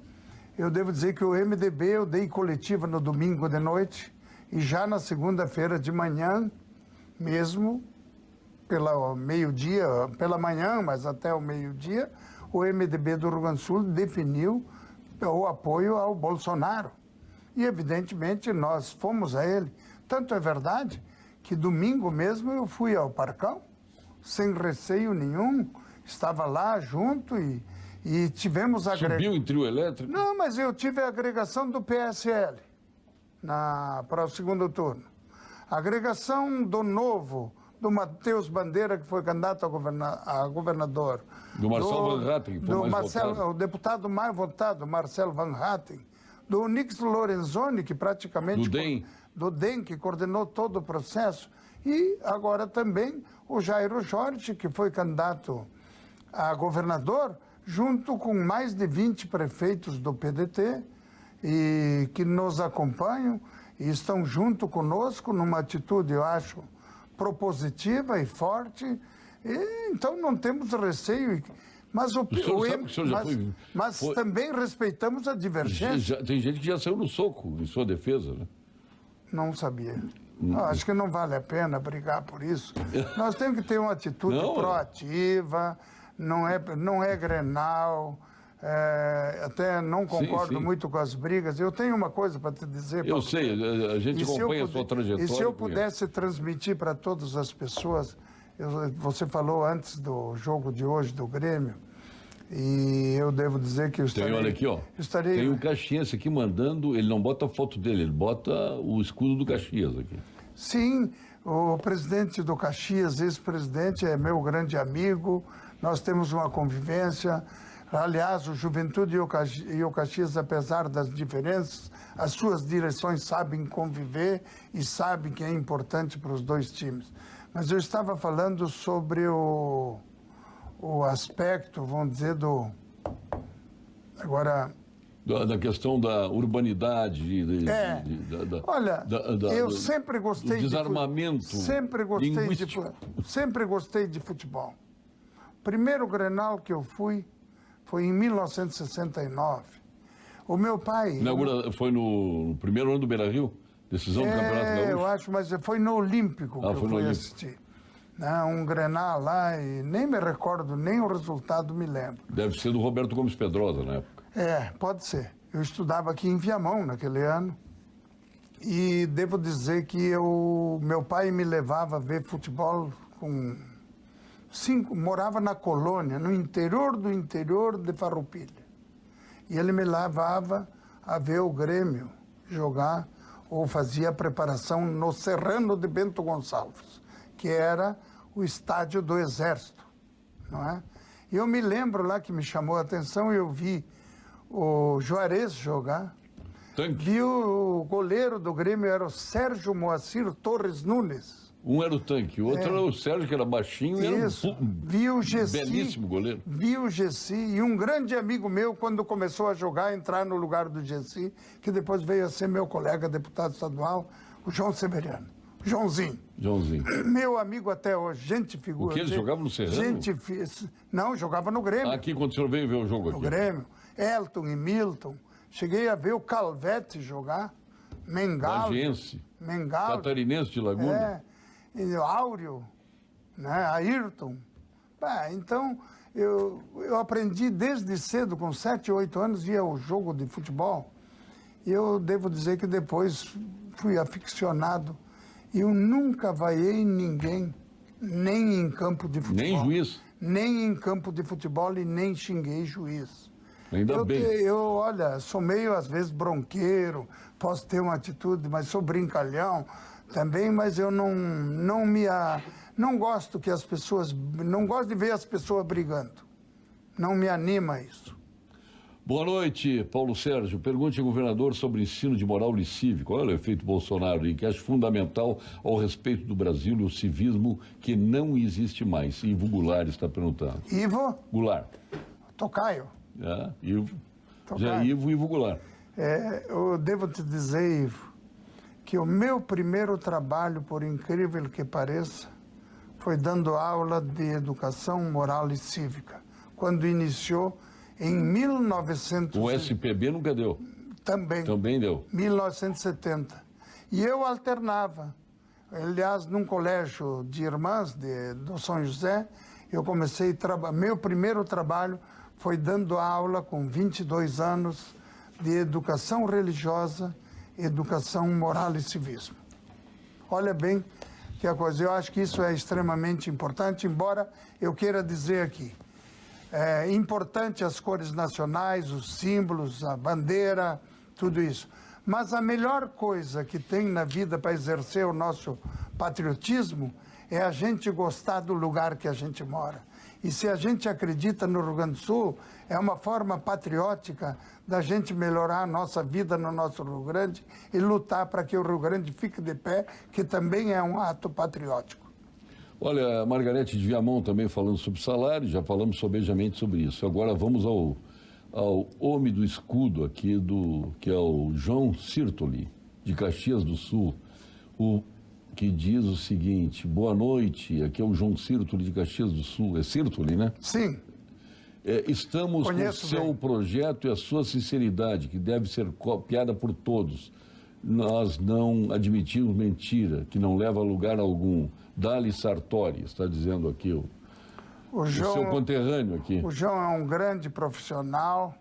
eu devo dizer que o MDB eu dei coletiva no domingo de noite e já na segunda-feira de manhã, mesmo pela meio-dia, pela manhã, mas até o meio-dia, o MDB do Rio Grande do Sul definiu o apoio ao Bolsonaro. E, evidentemente, nós fomos a ele. Tanto é verdade que domingo mesmo eu fui ao Parcão, sem receio nenhum, estava lá junto e tivemos agregação. Subiu em trio elétrico? Não, mas eu tive a agregação do PSL para o segundo turno. A agregação do Novo, do Matheus Bandeira, que foi candidato a governador. Do Marcelo Van Hatten, que foi mais votado. O deputado mais votado, Marcelo Van Hatten. Do Nix Lorenzoni, que praticamente... Do DEM, que coordenou todo o processo. E agora também o Jairo Jorge, que foi candidato a governador, junto com mais de 20 prefeitos do PDT, e que nos acompanham e estão junto conosco numa atitude, eu acho, propositiva e forte, e, então não temos receio. Mas, também respeitamos a divergência. Tem gente que já saiu no soco em sua defesa, né? Não sabia. Acho que não vale a pena brigar por isso. Nós temos que ter uma atitude proativa, não é Grenal. Até não concordo muito com as brigas. Eu tenho uma coisa para te dizer. Eu sei, a gente acompanha a sua trajetória. E se eu pudesse transmitir para todas as pessoas, você falou antes do jogo de hoje do Grêmio, e eu devo dizer que eu estarei... Olha aqui, ó. Tem o Caxias aqui mandando, ele não bota a foto dele, ele bota o escudo do Caxias aqui. Sim, o presidente do Caxias, ex-presidente, é meu grande amigo, nós temos uma convivência. Aliás, o Juventude e o Caxias, apesar das diferenças, as suas direções sabem conviver e sabem que é importante para os dois times. Mas eu estava falando sobre o aspecto, vamos dizer, da questão da urbanidade, eu sempre gostei do desarmamento sempre gostei de futebol. Primeiro Grenal que eu fui foi em 1969. O meu pai... Foi no primeiro ano do Beira-Rio? Decisão do Campeonato Gaúcho? Eu acho, mas foi no Olímpico que eu fui assistir. Um Grenal lá, e nem me recordo, nem o resultado me lembro. Deve ser do Roberto Gomes Pedrosa, na época. Pode ser. Eu estudava aqui em Viamão naquele ano. E devo dizer que meu pai me levava a ver futebol com... morava na colônia, no interior do interior de Farroupilha. E ele me levava a ver o Grêmio jogar, ou fazia a preparação no Serrano de Bento Gonçalves, que era o estádio do Exército, não é? E eu me lembro lá que me chamou a atenção, eu vi o Juarez jogar, vi o goleiro do Grêmio, era o Sérgio Moacir Torres Nunes. Um era o Tanque, o outro era o Sérgio, que era baixinho, e era um belíssimo goleiro. Vi o Gessi, e um grande amigo meu, quando começou a jogar, entrar no lugar do Gessi, que depois veio a ser meu colega deputado estadual, o João Severiano. Joãozinho. Joãozinho. Meu amigo até hoje, gente figura. Porque ele jogava no Serrano? Não, jogava no Grêmio. Aqui, quando o senhor veio ver o jogo aqui. No Grêmio. Elton e Milton. Cheguei a ver o Calvete jogar. Mengalvio. Lagiense. Mengalvio. Catarinense de Laguna. E Áureo, né? Ayrton. Então, eu aprendi desde cedo, com 7, 8 anos, ia ao jogo de futebol. E eu devo dizer que depois fui aficionado. E eu nunca vaiei ninguém, nem em campo de futebol. Nem juiz? Nem em campo de futebol e nem xinguei juiz. Ainda bem. Olha, sou meio, às vezes, bronqueiro, posso ter uma atitude, mas sou brincalhão também, mas eu não gosto que as pessoas, não gosto de ver as pessoas brigando. Não me anima isso. Boa noite, Paulo Sérgio. Pergunte ao governador sobre ensino de moral e cívico. Olha o efeito Bolsonaro, e que acho fundamental ao respeito do Brasil e o civismo que não existe mais. Ivo Goulart está perguntando. Ivo? Goulart. Tocaio. Ivo. Tocaio. Já Ivo Goulart. Eu devo te dizer, Ivo, que o meu primeiro trabalho, por incrível que pareça, foi dando aula de educação moral e cívica, quando iniciou em 1900. O SPB nunca deu? Também. Também deu. 1970. E eu alternava. Aliás, num colégio de irmãs do São José, eu comecei a meu primeiro trabalho foi dando aula com 22 anos de educação religiosa, educação moral e civismo. Olha bem que a coisa, eu acho que isso é extremamente importante, embora eu queira dizer aqui, é importante as cores nacionais, os símbolos, a bandeira, tudo isso. Mas a melhor coisa que tem na vida para exercer o nosso patriotismo é a gente gostar do lugar que a gente mora. E se a gente acredita no Rio Grande do Sul, é uma forma patriótica da gente melhorar a nossa vida no nosso Rio Grande e lutar para que o Rio Grande fique de pé, que também é um ato patriótico. Olha, a Margarete de Viamão também falando sobre salário, já falamos sobejamente sobre isso. Agora vamos ao homem do escudo aqui, que é o João Sirtoli, de Caxias do Sul, que diz o seguinte: boa noite, aqui é o João Sirtoli de Caxias do Sul. É Sirtoli, né? Sim. Estamos Conheço com o seu bem. projeto e a sua sinceridade, que deve ser copiada por todos. Nós não admitimos mentira, que não leva a lugar algum. Dali Sartori, está dizendo aqui o seu conterrâneo aqui. O João é um grande profissional,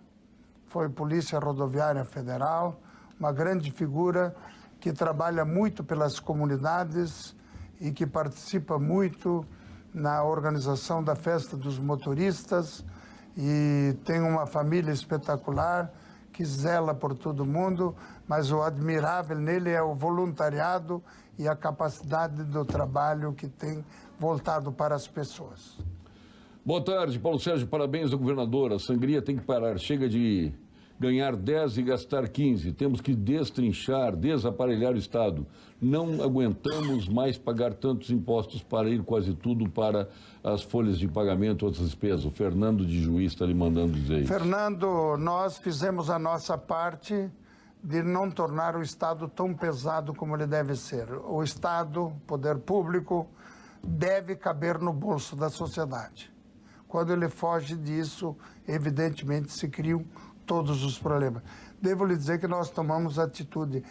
foi Polícia Rodoviária Federal, uma grande figura que trabalha muito pelas comunidades e que participa muito na organização da Festa dos Motoristas e tem uma família espetacular que zela por todo mundo, mas o admirável nele é o voluntariado e a capacidade do trabalho que tem voltado para as pessoas. Boa tarde, Paulo Sérgio, parabéns ao governador. A sangria tem que parar. Chega de ganhar 10 e gastar 15. Temos que destrinchar, desaparelhar o Estado. Não aguentamos mais pagar tantos impostos para ir quase tudo para as folhas de pagamento, outras despesas. O Fernando de Juiz está lhe mandando dizer isso. Fernando, nós fizemos a nossa parte de não tornar o Estado tão pesado como ele deve ser. O Estado, o poder público, deve caber no bolso da sociedade. Quando ele foge disso, evidentemente se criam todos os problemas. Devo lhe dizer que nós tomamos atitude.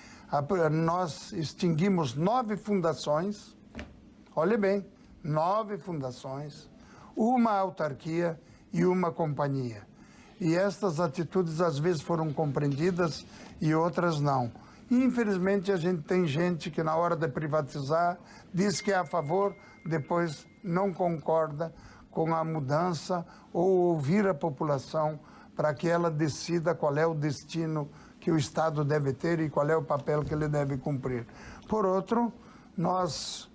Nós extinguimos 9 fundações, olhe bem, 9 fundações, uma autarquia e uma companhia. E estas atitudes às vezes foram compreendidas e outras não. Infelizmente a gente tem gente que na hora de privatizar diz que é a favor, depois não concorda com a mudança ou ouvir a população para que ela decida qual é o destino que o Estado deve ter e qual é o papel que ele deve cumprir. Por outro, nós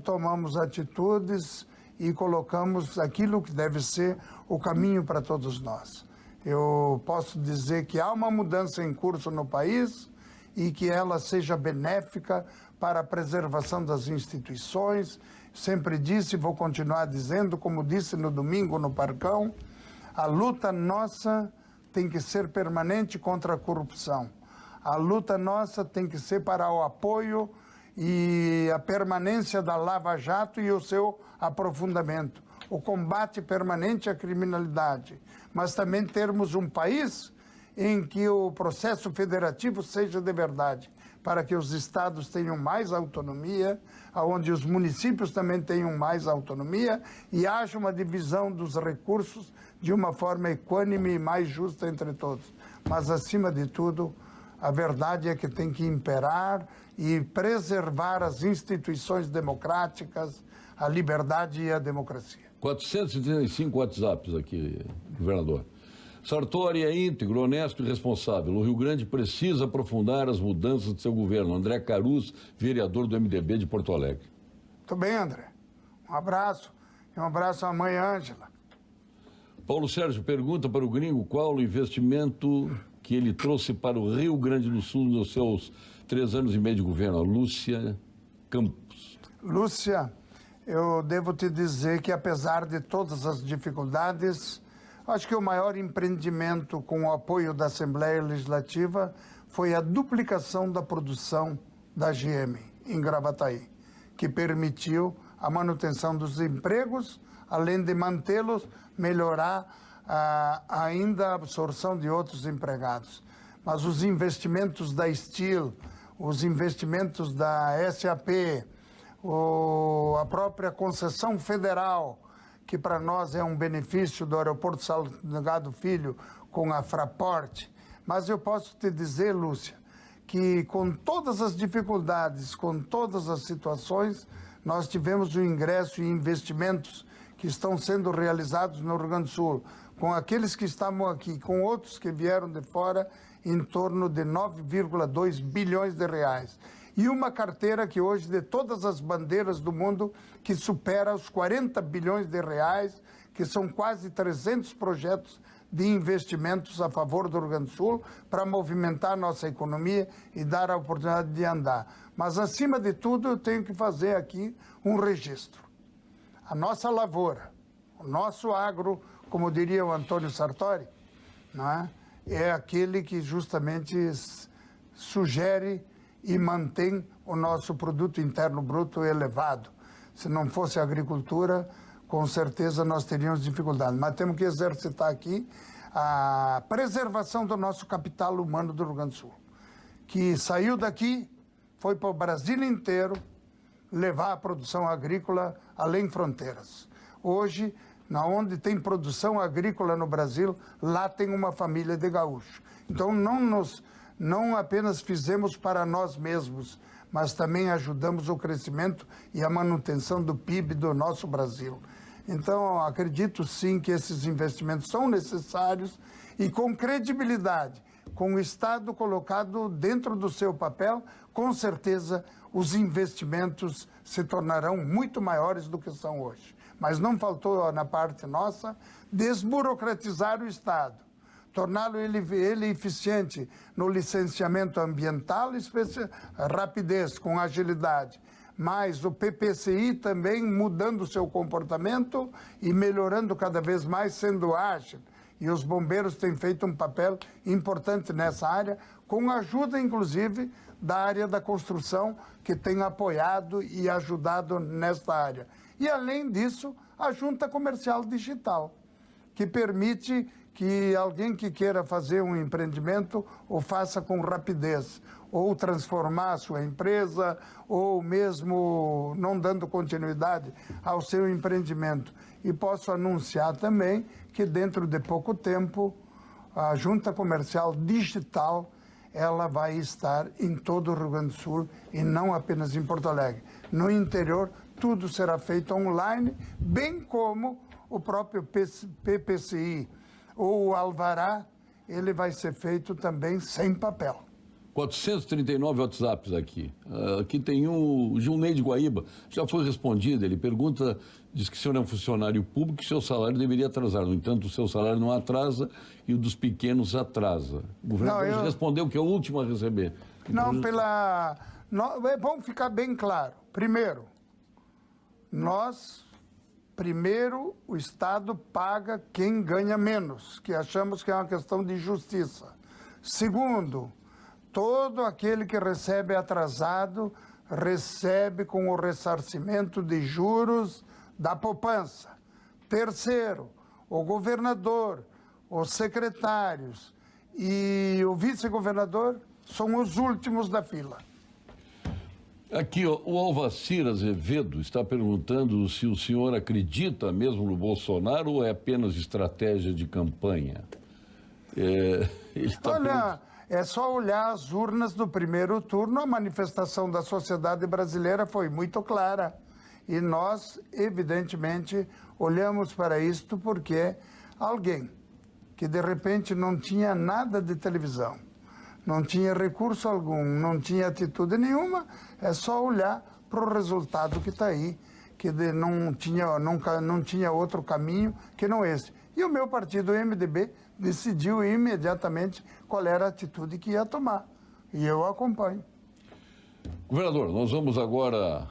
tomamos atitudes e colocamos aquilo que deve ser o caminho para todos nós. Eu posso dizer que há uma mudança em curso no país e que ela seja benéfica para a preservação das instituições. Sempre disse e vou continuar dizendo, como disse no domingo no Parcão, a luta nossa tem que ser permanente contra a corrupção. A luta nossa tem que ser para o apoio e a permanência da Lava Jato e o seu aprofundamento, o combate permanente à criminalidade, mas também termos um país em que o processo federativo seja de verdade, para que os estados tenham mais autonomia, onde os municípios também tenham mais autonomia e haja uma divisão dos recursos de uma forma equânime e mais justa entre todos. Mas, acima de tudo, a verdade é que tem que imperar e preservar as instituições democráticas, a liberdade e a democracia. 435 WhatsApps aqui, governador. Sartori é íntegro, honesto e responsável. O Rio Grande precisa aprofundar as mudanças de seu governo. André Carus, vereador do MDB de Porto Alegre. Muito bem, André. Um abraço. E um abraço à mãe Ângela. Paulo Sérgio pergunta para o gringo qual o investimento que ele trouxe para o Rio Grande do Sul nos seus 3 anos e meio de governo. A Lúcia Campos. Lúcia, eu devo te dizer que, apesar de todas as dificuldades, acho que o maior empreendimento com o apoio da Assembleia Legislativa foi a duplicação da produção da GM em Gravataí, que permitiu a manutenção dos empregos, além de mantê-los, melhorar ainda a absorção de outros empregados. Mas os investimentos da Steel, os investimentos da SAP, a própria concessão federal, que para nós é um benefício do aeroporto Salgado Filho com a Fraport. Mas eu posso te dizer, Lúcia, que com todas as dificuldades, com todas as situações, nós tivemos o ingresso em investimentos que estão sendo realizados no Rio Grande do Sul, com aqueles que estavam aqui, com outros que vieram de fora, em torno de 9,2 bilhões de reais. E uma carteira que hoje, de todas as bandeiras do mundo, que supera os 40 bilhões de reais, que são quase 300 projetos de investimentos a favor do Rio Grande do Sul, para movimentar a nossa economia e dar a oportunidade de andar. Mas, acima de tudo, eu tenho que fazer aqui um registro. A nossa lavoura, o nosso agro, como diria o Antônio Sartori, não é? É aquele que justamente sugere e mantém o nosso produto interno bruto elevado. Se não fosse a agricultura, com certeza nós teríamos dificuldade. Mas temos que exercitar aqui a preservação do nosso capital humano do Rio Grande do Sul, que saiu daqui, foi para o Brasil inteiro levar a produção agrícola além fronteiras. Hoje, onde tem produção agrícola no Brasil, lá tem uma família de gaúchos. Então, não apenas fizemos para nós mesmos, mas também ajudamos o crescimento e a manutenção do PIB do nosso Brasil. Então, acredito sim que esses investimentos são necessários e com credibilidade, com o Estado colocado dentro do seu papel, com certeza os investimentos se tornarão muito maiores do que são hoje. Mas não faltou, na parte nossa, desburocratizar o Estado, torná-lo ele eficiente no licenciamento ambiental, rapidez, com agilidade. Mas o PPCI também mudando o seu comportamento e melhorando cada vez mais, sendo ágil. E os bombeiros têm feito um papel importante nessa área, com a ajuda, inclusive, da área da construção, que tem apoiado e ajudado nesta área. E, além disso, a Junta Comercial Digital, que permite que alguém que queira fazer um empreendimento o faça com rapidez, ou transformar a sua empresa, ou mesmo não dando continuidade ao seu empreendimento. E posso anunciar também que dentro de pouco tempo a Junta Comercial Digital ela vai estar em todo o Rio Grande do Sul e não apenas em Porto Alegre. No interior, tudo será feito online, bem como o próprio PPCI ou o Alvará, ele vai ser feito também sem papel. 439 WhatsApps aqui. Aqui tem o Gilney de Guaíba, já foi respondido. Ele pergunta, diz que o senhor é um funcionário público e seu salário deveria atrasar. No entanto, o seu salário não atrasa e o dos pequenos atrasa. O governador respondeu que é o último a receber. Então, é bom ficar bem claro. Primeiro, o Estado paga quem ganha menos, que achamos que é uma questão de justiça. Segundo, todo aquele que recebe atrasado recebe com o ressarcimento de juros da poupança. Terceiro, o governador, os secretários e o vice-governador são os últimos da fila. Aqui, ó, o Alvacir Azevedo está perguntando se o senhor acredita mesmo no Bolsonaro ou é apenas estratégia de campanha? Olha, é só olhar as urnas do primeiro turno, a manifestação da sociedade brasileira foi muito clara. E nós, evidentemente, olhamos para isto porque alguém que de repente não tinha nada de televisão, não tinha recurso algum, não tinha atitude nenhuma, é só olhar para o resultado que está aí, que não tinha outro caminho que não esse. E o meu partido, o MDB, decidiu imediatamente qual era a atitude que ia tomar. E eu acompanho. Governador, nós vamos agora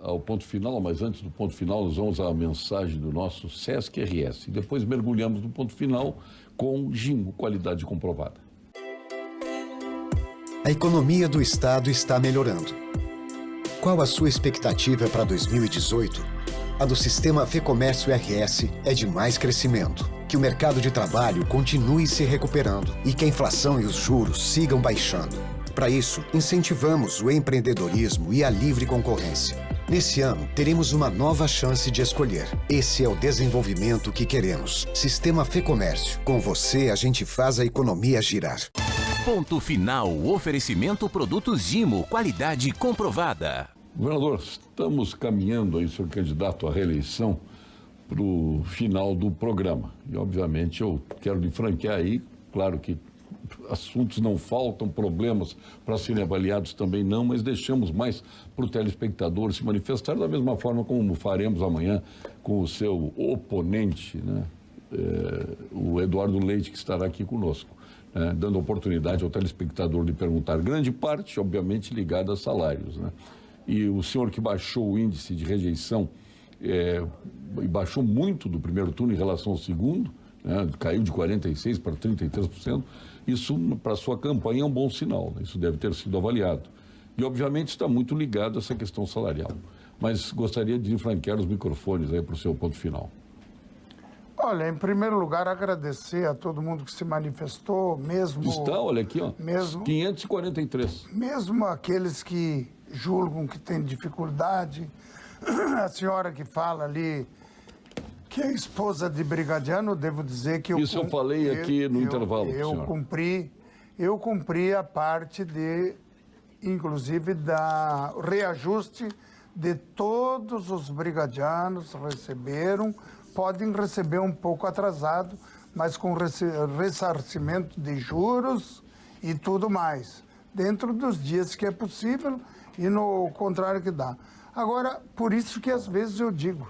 ao ponto final, mas antes do ponto final nós vamos à mensagem do nosso Sesc RS. E depois mergulhamos no ponto final com Gimo, qualidade comprovada. A economia do Estado está melhorando. Qual a sua expectativa para 2018? A do Sistema Fecomércio RS é de mais crescimento, que o mercado de trabalho continue se recuperando e que a inflação e os juros sigam baixando. Para isso, incentivamos o empreendedorismo e a livre concorrência. Nesse ano, teremos uma nova chance de escolher. Esse é o desenvolvimento que queremos. Sistema Fecomércio. Com você, a gente faz a economia girar. Ponto final. Oferecimento produtos Gimo. Qualidade comprovada. Governador, estamos caminhando aí, senhor candidato à reeleição, para o final do programa. E, obviamente, eu quero lhe franquear aí, claro que assuntos não faltam, problemas para serem avaliados também não, mas deixamos mais para o telespectador se manifestar da mesma forma como faremos amanhã com o seu oponente, né? O Eduardo Leite, que estará aqui conosco, né? Dando oportunidade ao telespectador de perguntar, grande parte, obviamente, ligada a salários, né? E o senhor que baixou o índice de rejeição, e baixou muito do primeiro turno em relação ao segundo, né? Caiu de 46% para 33%, isso para a sua campanha é um bom sinal, né? Isso deve ter sido avaliado. E, obviamente, está muito ligado a essa questão salarial. Mas gostaria de franquear os microfones aí para o seu ponto final. Olha, em primeiro lugar, agradecer a todo mundo que se manifestou, mesmo... Está, olha aqui, ó, mesmo, 543. Mesmo aqueles que julgam que tem dificuldade, a senhora que fala ali que é esposa de brigadiano, devo dizer que Isso eu falei aqui no intervalo, senhor. Eu cumpri a parte de, inclusive, da reajuste de todos os brigadianos receberam, podem receber um pouco atrasado, mas com ressarcimento de juros e tudo mais, dentro dos dias que é possível e no contrário que dá. Agora, por isso que às vezes eu digo,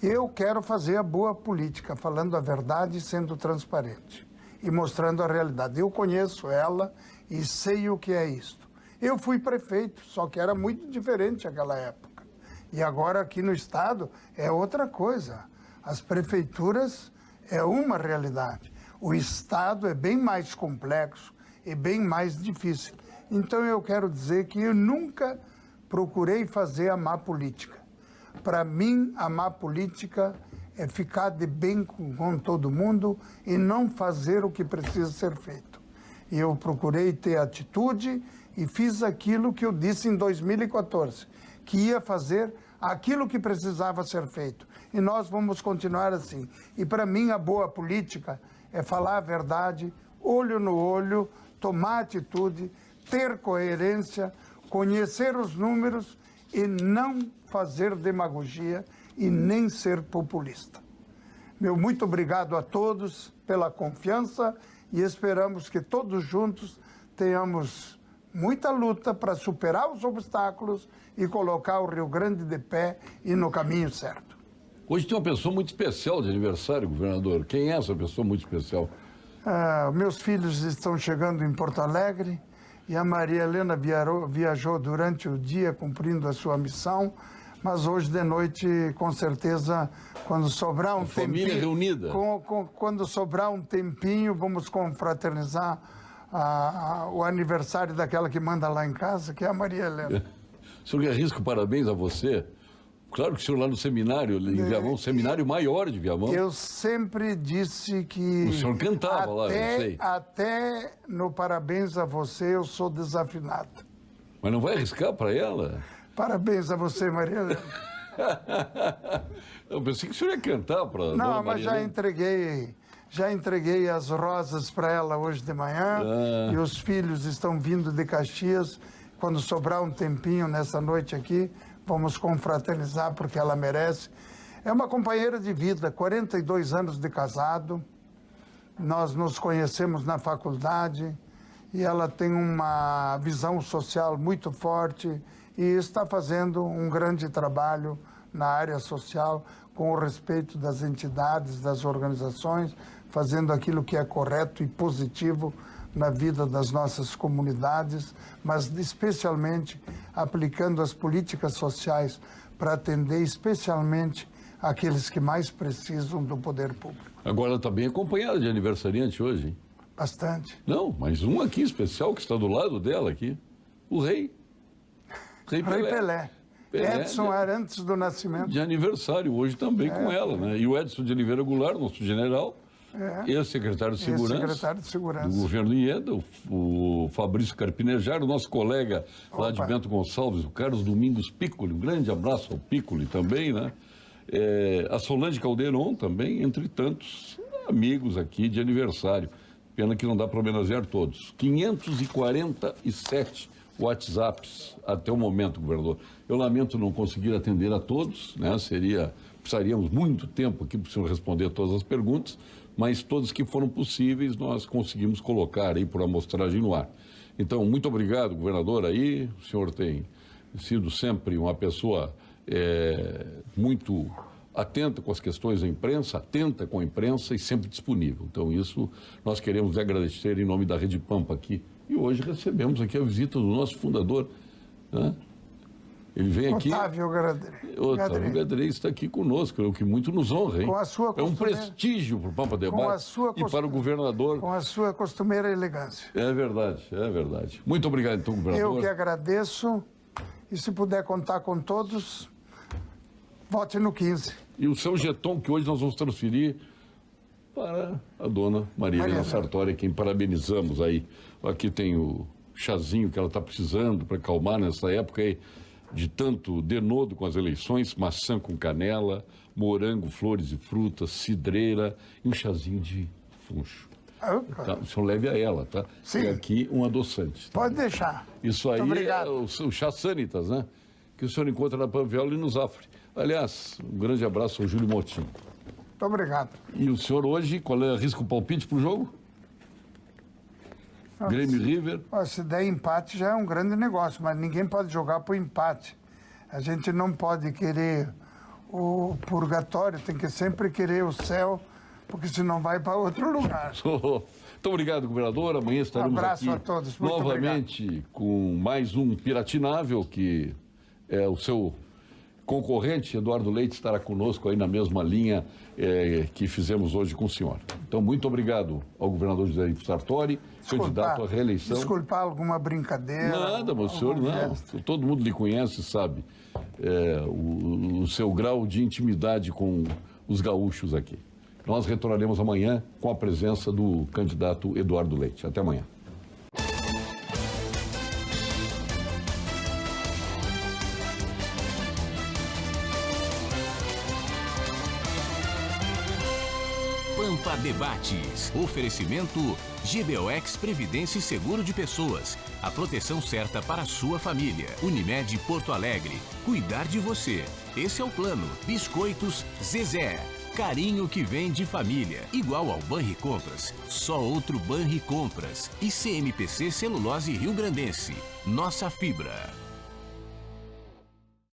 eu quero fazer a boa política, falando a verdade e sendo transparente e mostrando a realidade. Eu conheço ela e sei o que é isto. Eu fui prefeito, só que era muito diferente naquela época. E agora aqui no Estado é outra coisa. As prefeituras é uma realidade. O Estado é bem mais complexo e bem mais difícil. Então eu quero dizer que eu nunca procurei fazer a má política. Para mim, a má política é ficar de bem com todo mundo e não fazer o que precisa ser feito. E eu procurei ter atitude e fiz aquilo que eu disse em 2014, que ia fazer aquilo que precisava ser feito. E nós vamos continuar assim. E para mim, a boa política é falar a verdade, olho no olho, tomar atitude, ter coerência, conhecer os números e não fazer demagogia e nem ser populista. Meu muito obrigado a todos pela confiança e esperamos que todos juntos tenhamos muita luta para superar os obstáculos e colocar o Rio Grande de pé e no caminho certo. Hoje tem uma pessoa muito especial de aniversário, governador. Quem é essa pessoa muito especial? Meus filhos estão chegando em Porto Alegre e a Maria Helena viajou durante o dia cumprindo a sua missão, mas hoje de noite, com certeza, quando sobrar um tempinho... Família reunida. Quando sobrar um tempinho, vamos confraternizar o aniversário daquela que manda lá em casa, que é a Maria Helena. senhor quer risco, parabéns a você. Claro que o senhor lá no seminário, em Viamão, um seminário maior de Viamão. Eu sempre disse que... O senhor cantava lá, eu sei. Até no parabéns a você eu sou desafinado. Mas não vai arriscar para ela? Parabéns a você, Maria Helena. Eu pensei que o senhor ia cantar para Dona Não, mas Maria já entreguei as rosas para ela hoje de manhã. E os filhos estão vindo de Caxias. Quando sobrar um tempinho nessa noite aqui, vamos confraternizar porque ela merece. É uma companheira de vida, 42 anos de casado. Nós nos conhecemos na faculdade e ela tem uma visão social muito forte e está fazendo um grande trabalho na área social com o respeito das entidades, das organizações, fazendo aquilo que é correto e positivo na vida das nossas comunidades, mas especialmente aplicando as políticas sociais para atender especialmente aqueles que mais precisam do poder público. Agora ela está bem acompanhada de aniversariante hoje, hein? Bastante. Não, mas um aqui especial que está do lado dela aqui, o rei. Rei Pelé. Edson era antes do nascimento. De aniversário hoje também com ela, né? E o Edson de Oliveira Goulart, nosso general, ex-secretário de Segurança, do governo Ieda, o Fabrício Carpinejar, o nosso colega lá de Bento Gonçalves, o Carlos Domingos Piccoli, um grande abraço ao Piccoli também, né? A Solange Calderon também, entre tantos amigos aqui de aniversário. Pena que não dá para homenagear todos. 547 WhatsApps até o momento, governador. Eu lamento não conseguir atender a todos, né? Precisaríamos muito tempo aqui para o senhor responder todas as perguntas, mas todas que foram possíveis nós conseguimos colocar aí por amostragem no ar. Então, muito obrigado, governador, aí. O senhor tem sido sempre uma pessoa muito atenta com as questões da imprensa, atenta com a imprensa e sempre disponível. Então, isso nós queremos lhe agradecer em nome da Rede Pampa aqui. E hoje recebemos aqui a visita do nosso fundador, né? Ele vem aqui... Otávio Gadrei está aqui conosco, o que muito nos honra, hein? Com a sua é um prestígio para o Pampa Debate e para o governador. Com a sua costumeira elegância. É verdade, é verdade. Muito obrigado, então, governador. Eu que agradeço. E se puder contar com todos, vote no 15. E o seu jeton, que hoje nós vamos transferir para a dona Maria Helena Sartori, quem parabenizamos aí. Aqui tem o chazinho que ela está precisando para acalmar nessa época aí de tanto denodo com as eleições, maçã com canela, morango, flores e frutas, cidreira e um chazinho de funcho. Tá? O senhor leve a ela, tá? Sim. E aqui um adoçante. Tá? Pode deixar. Isso aí é o chá Sanitas, né? Que o senhor encontra na Panviola e no Zafre. Aliás, um grande abraço ao Júlio Motim. Muito obrigado. E o senhor hoje, qual é o risco palpite para o jogo? Grêmio River? Se der empate já é um grande negócio, mas ninguém pode jogar por empate. A gente não pode querer o purgatório, tem que sempre querer o céu, porque senão vai para outro lugar. Muito obrigado, governador. Amanhã estaremos abraço aqui a todos. Muito novamente obrigado. Com mais um Piratinável, que é o seu concorrente, Eduardo Leite, estará conosco aí na mesma linha que fizemos hoje com o senhor. Então, muito obrigado ao governador José Sartori, candidato à reeleição. Desculpar alguma brincadeira. Nada, mas o senhor não. Todo mundo lhe conhece, sabe o seu grau de intimidade com os gaúchos aqui. Nós retornaremos amanhã com a presença do candidato Eduardo Leite. Até amanhã. Pampa Debates. Oferecimento GBOX Previdência e Seguro de Pessoas. A proteção certa para a sua família. Unimed Porto Alegre. Cuidar de você. Esse é o plano. Biscoitos Zezé. Carinho que vem de família. Igual ao Banricompras. Só outro Banricompras. E CMPC Celulose Rio Grandense. Nossa fibra.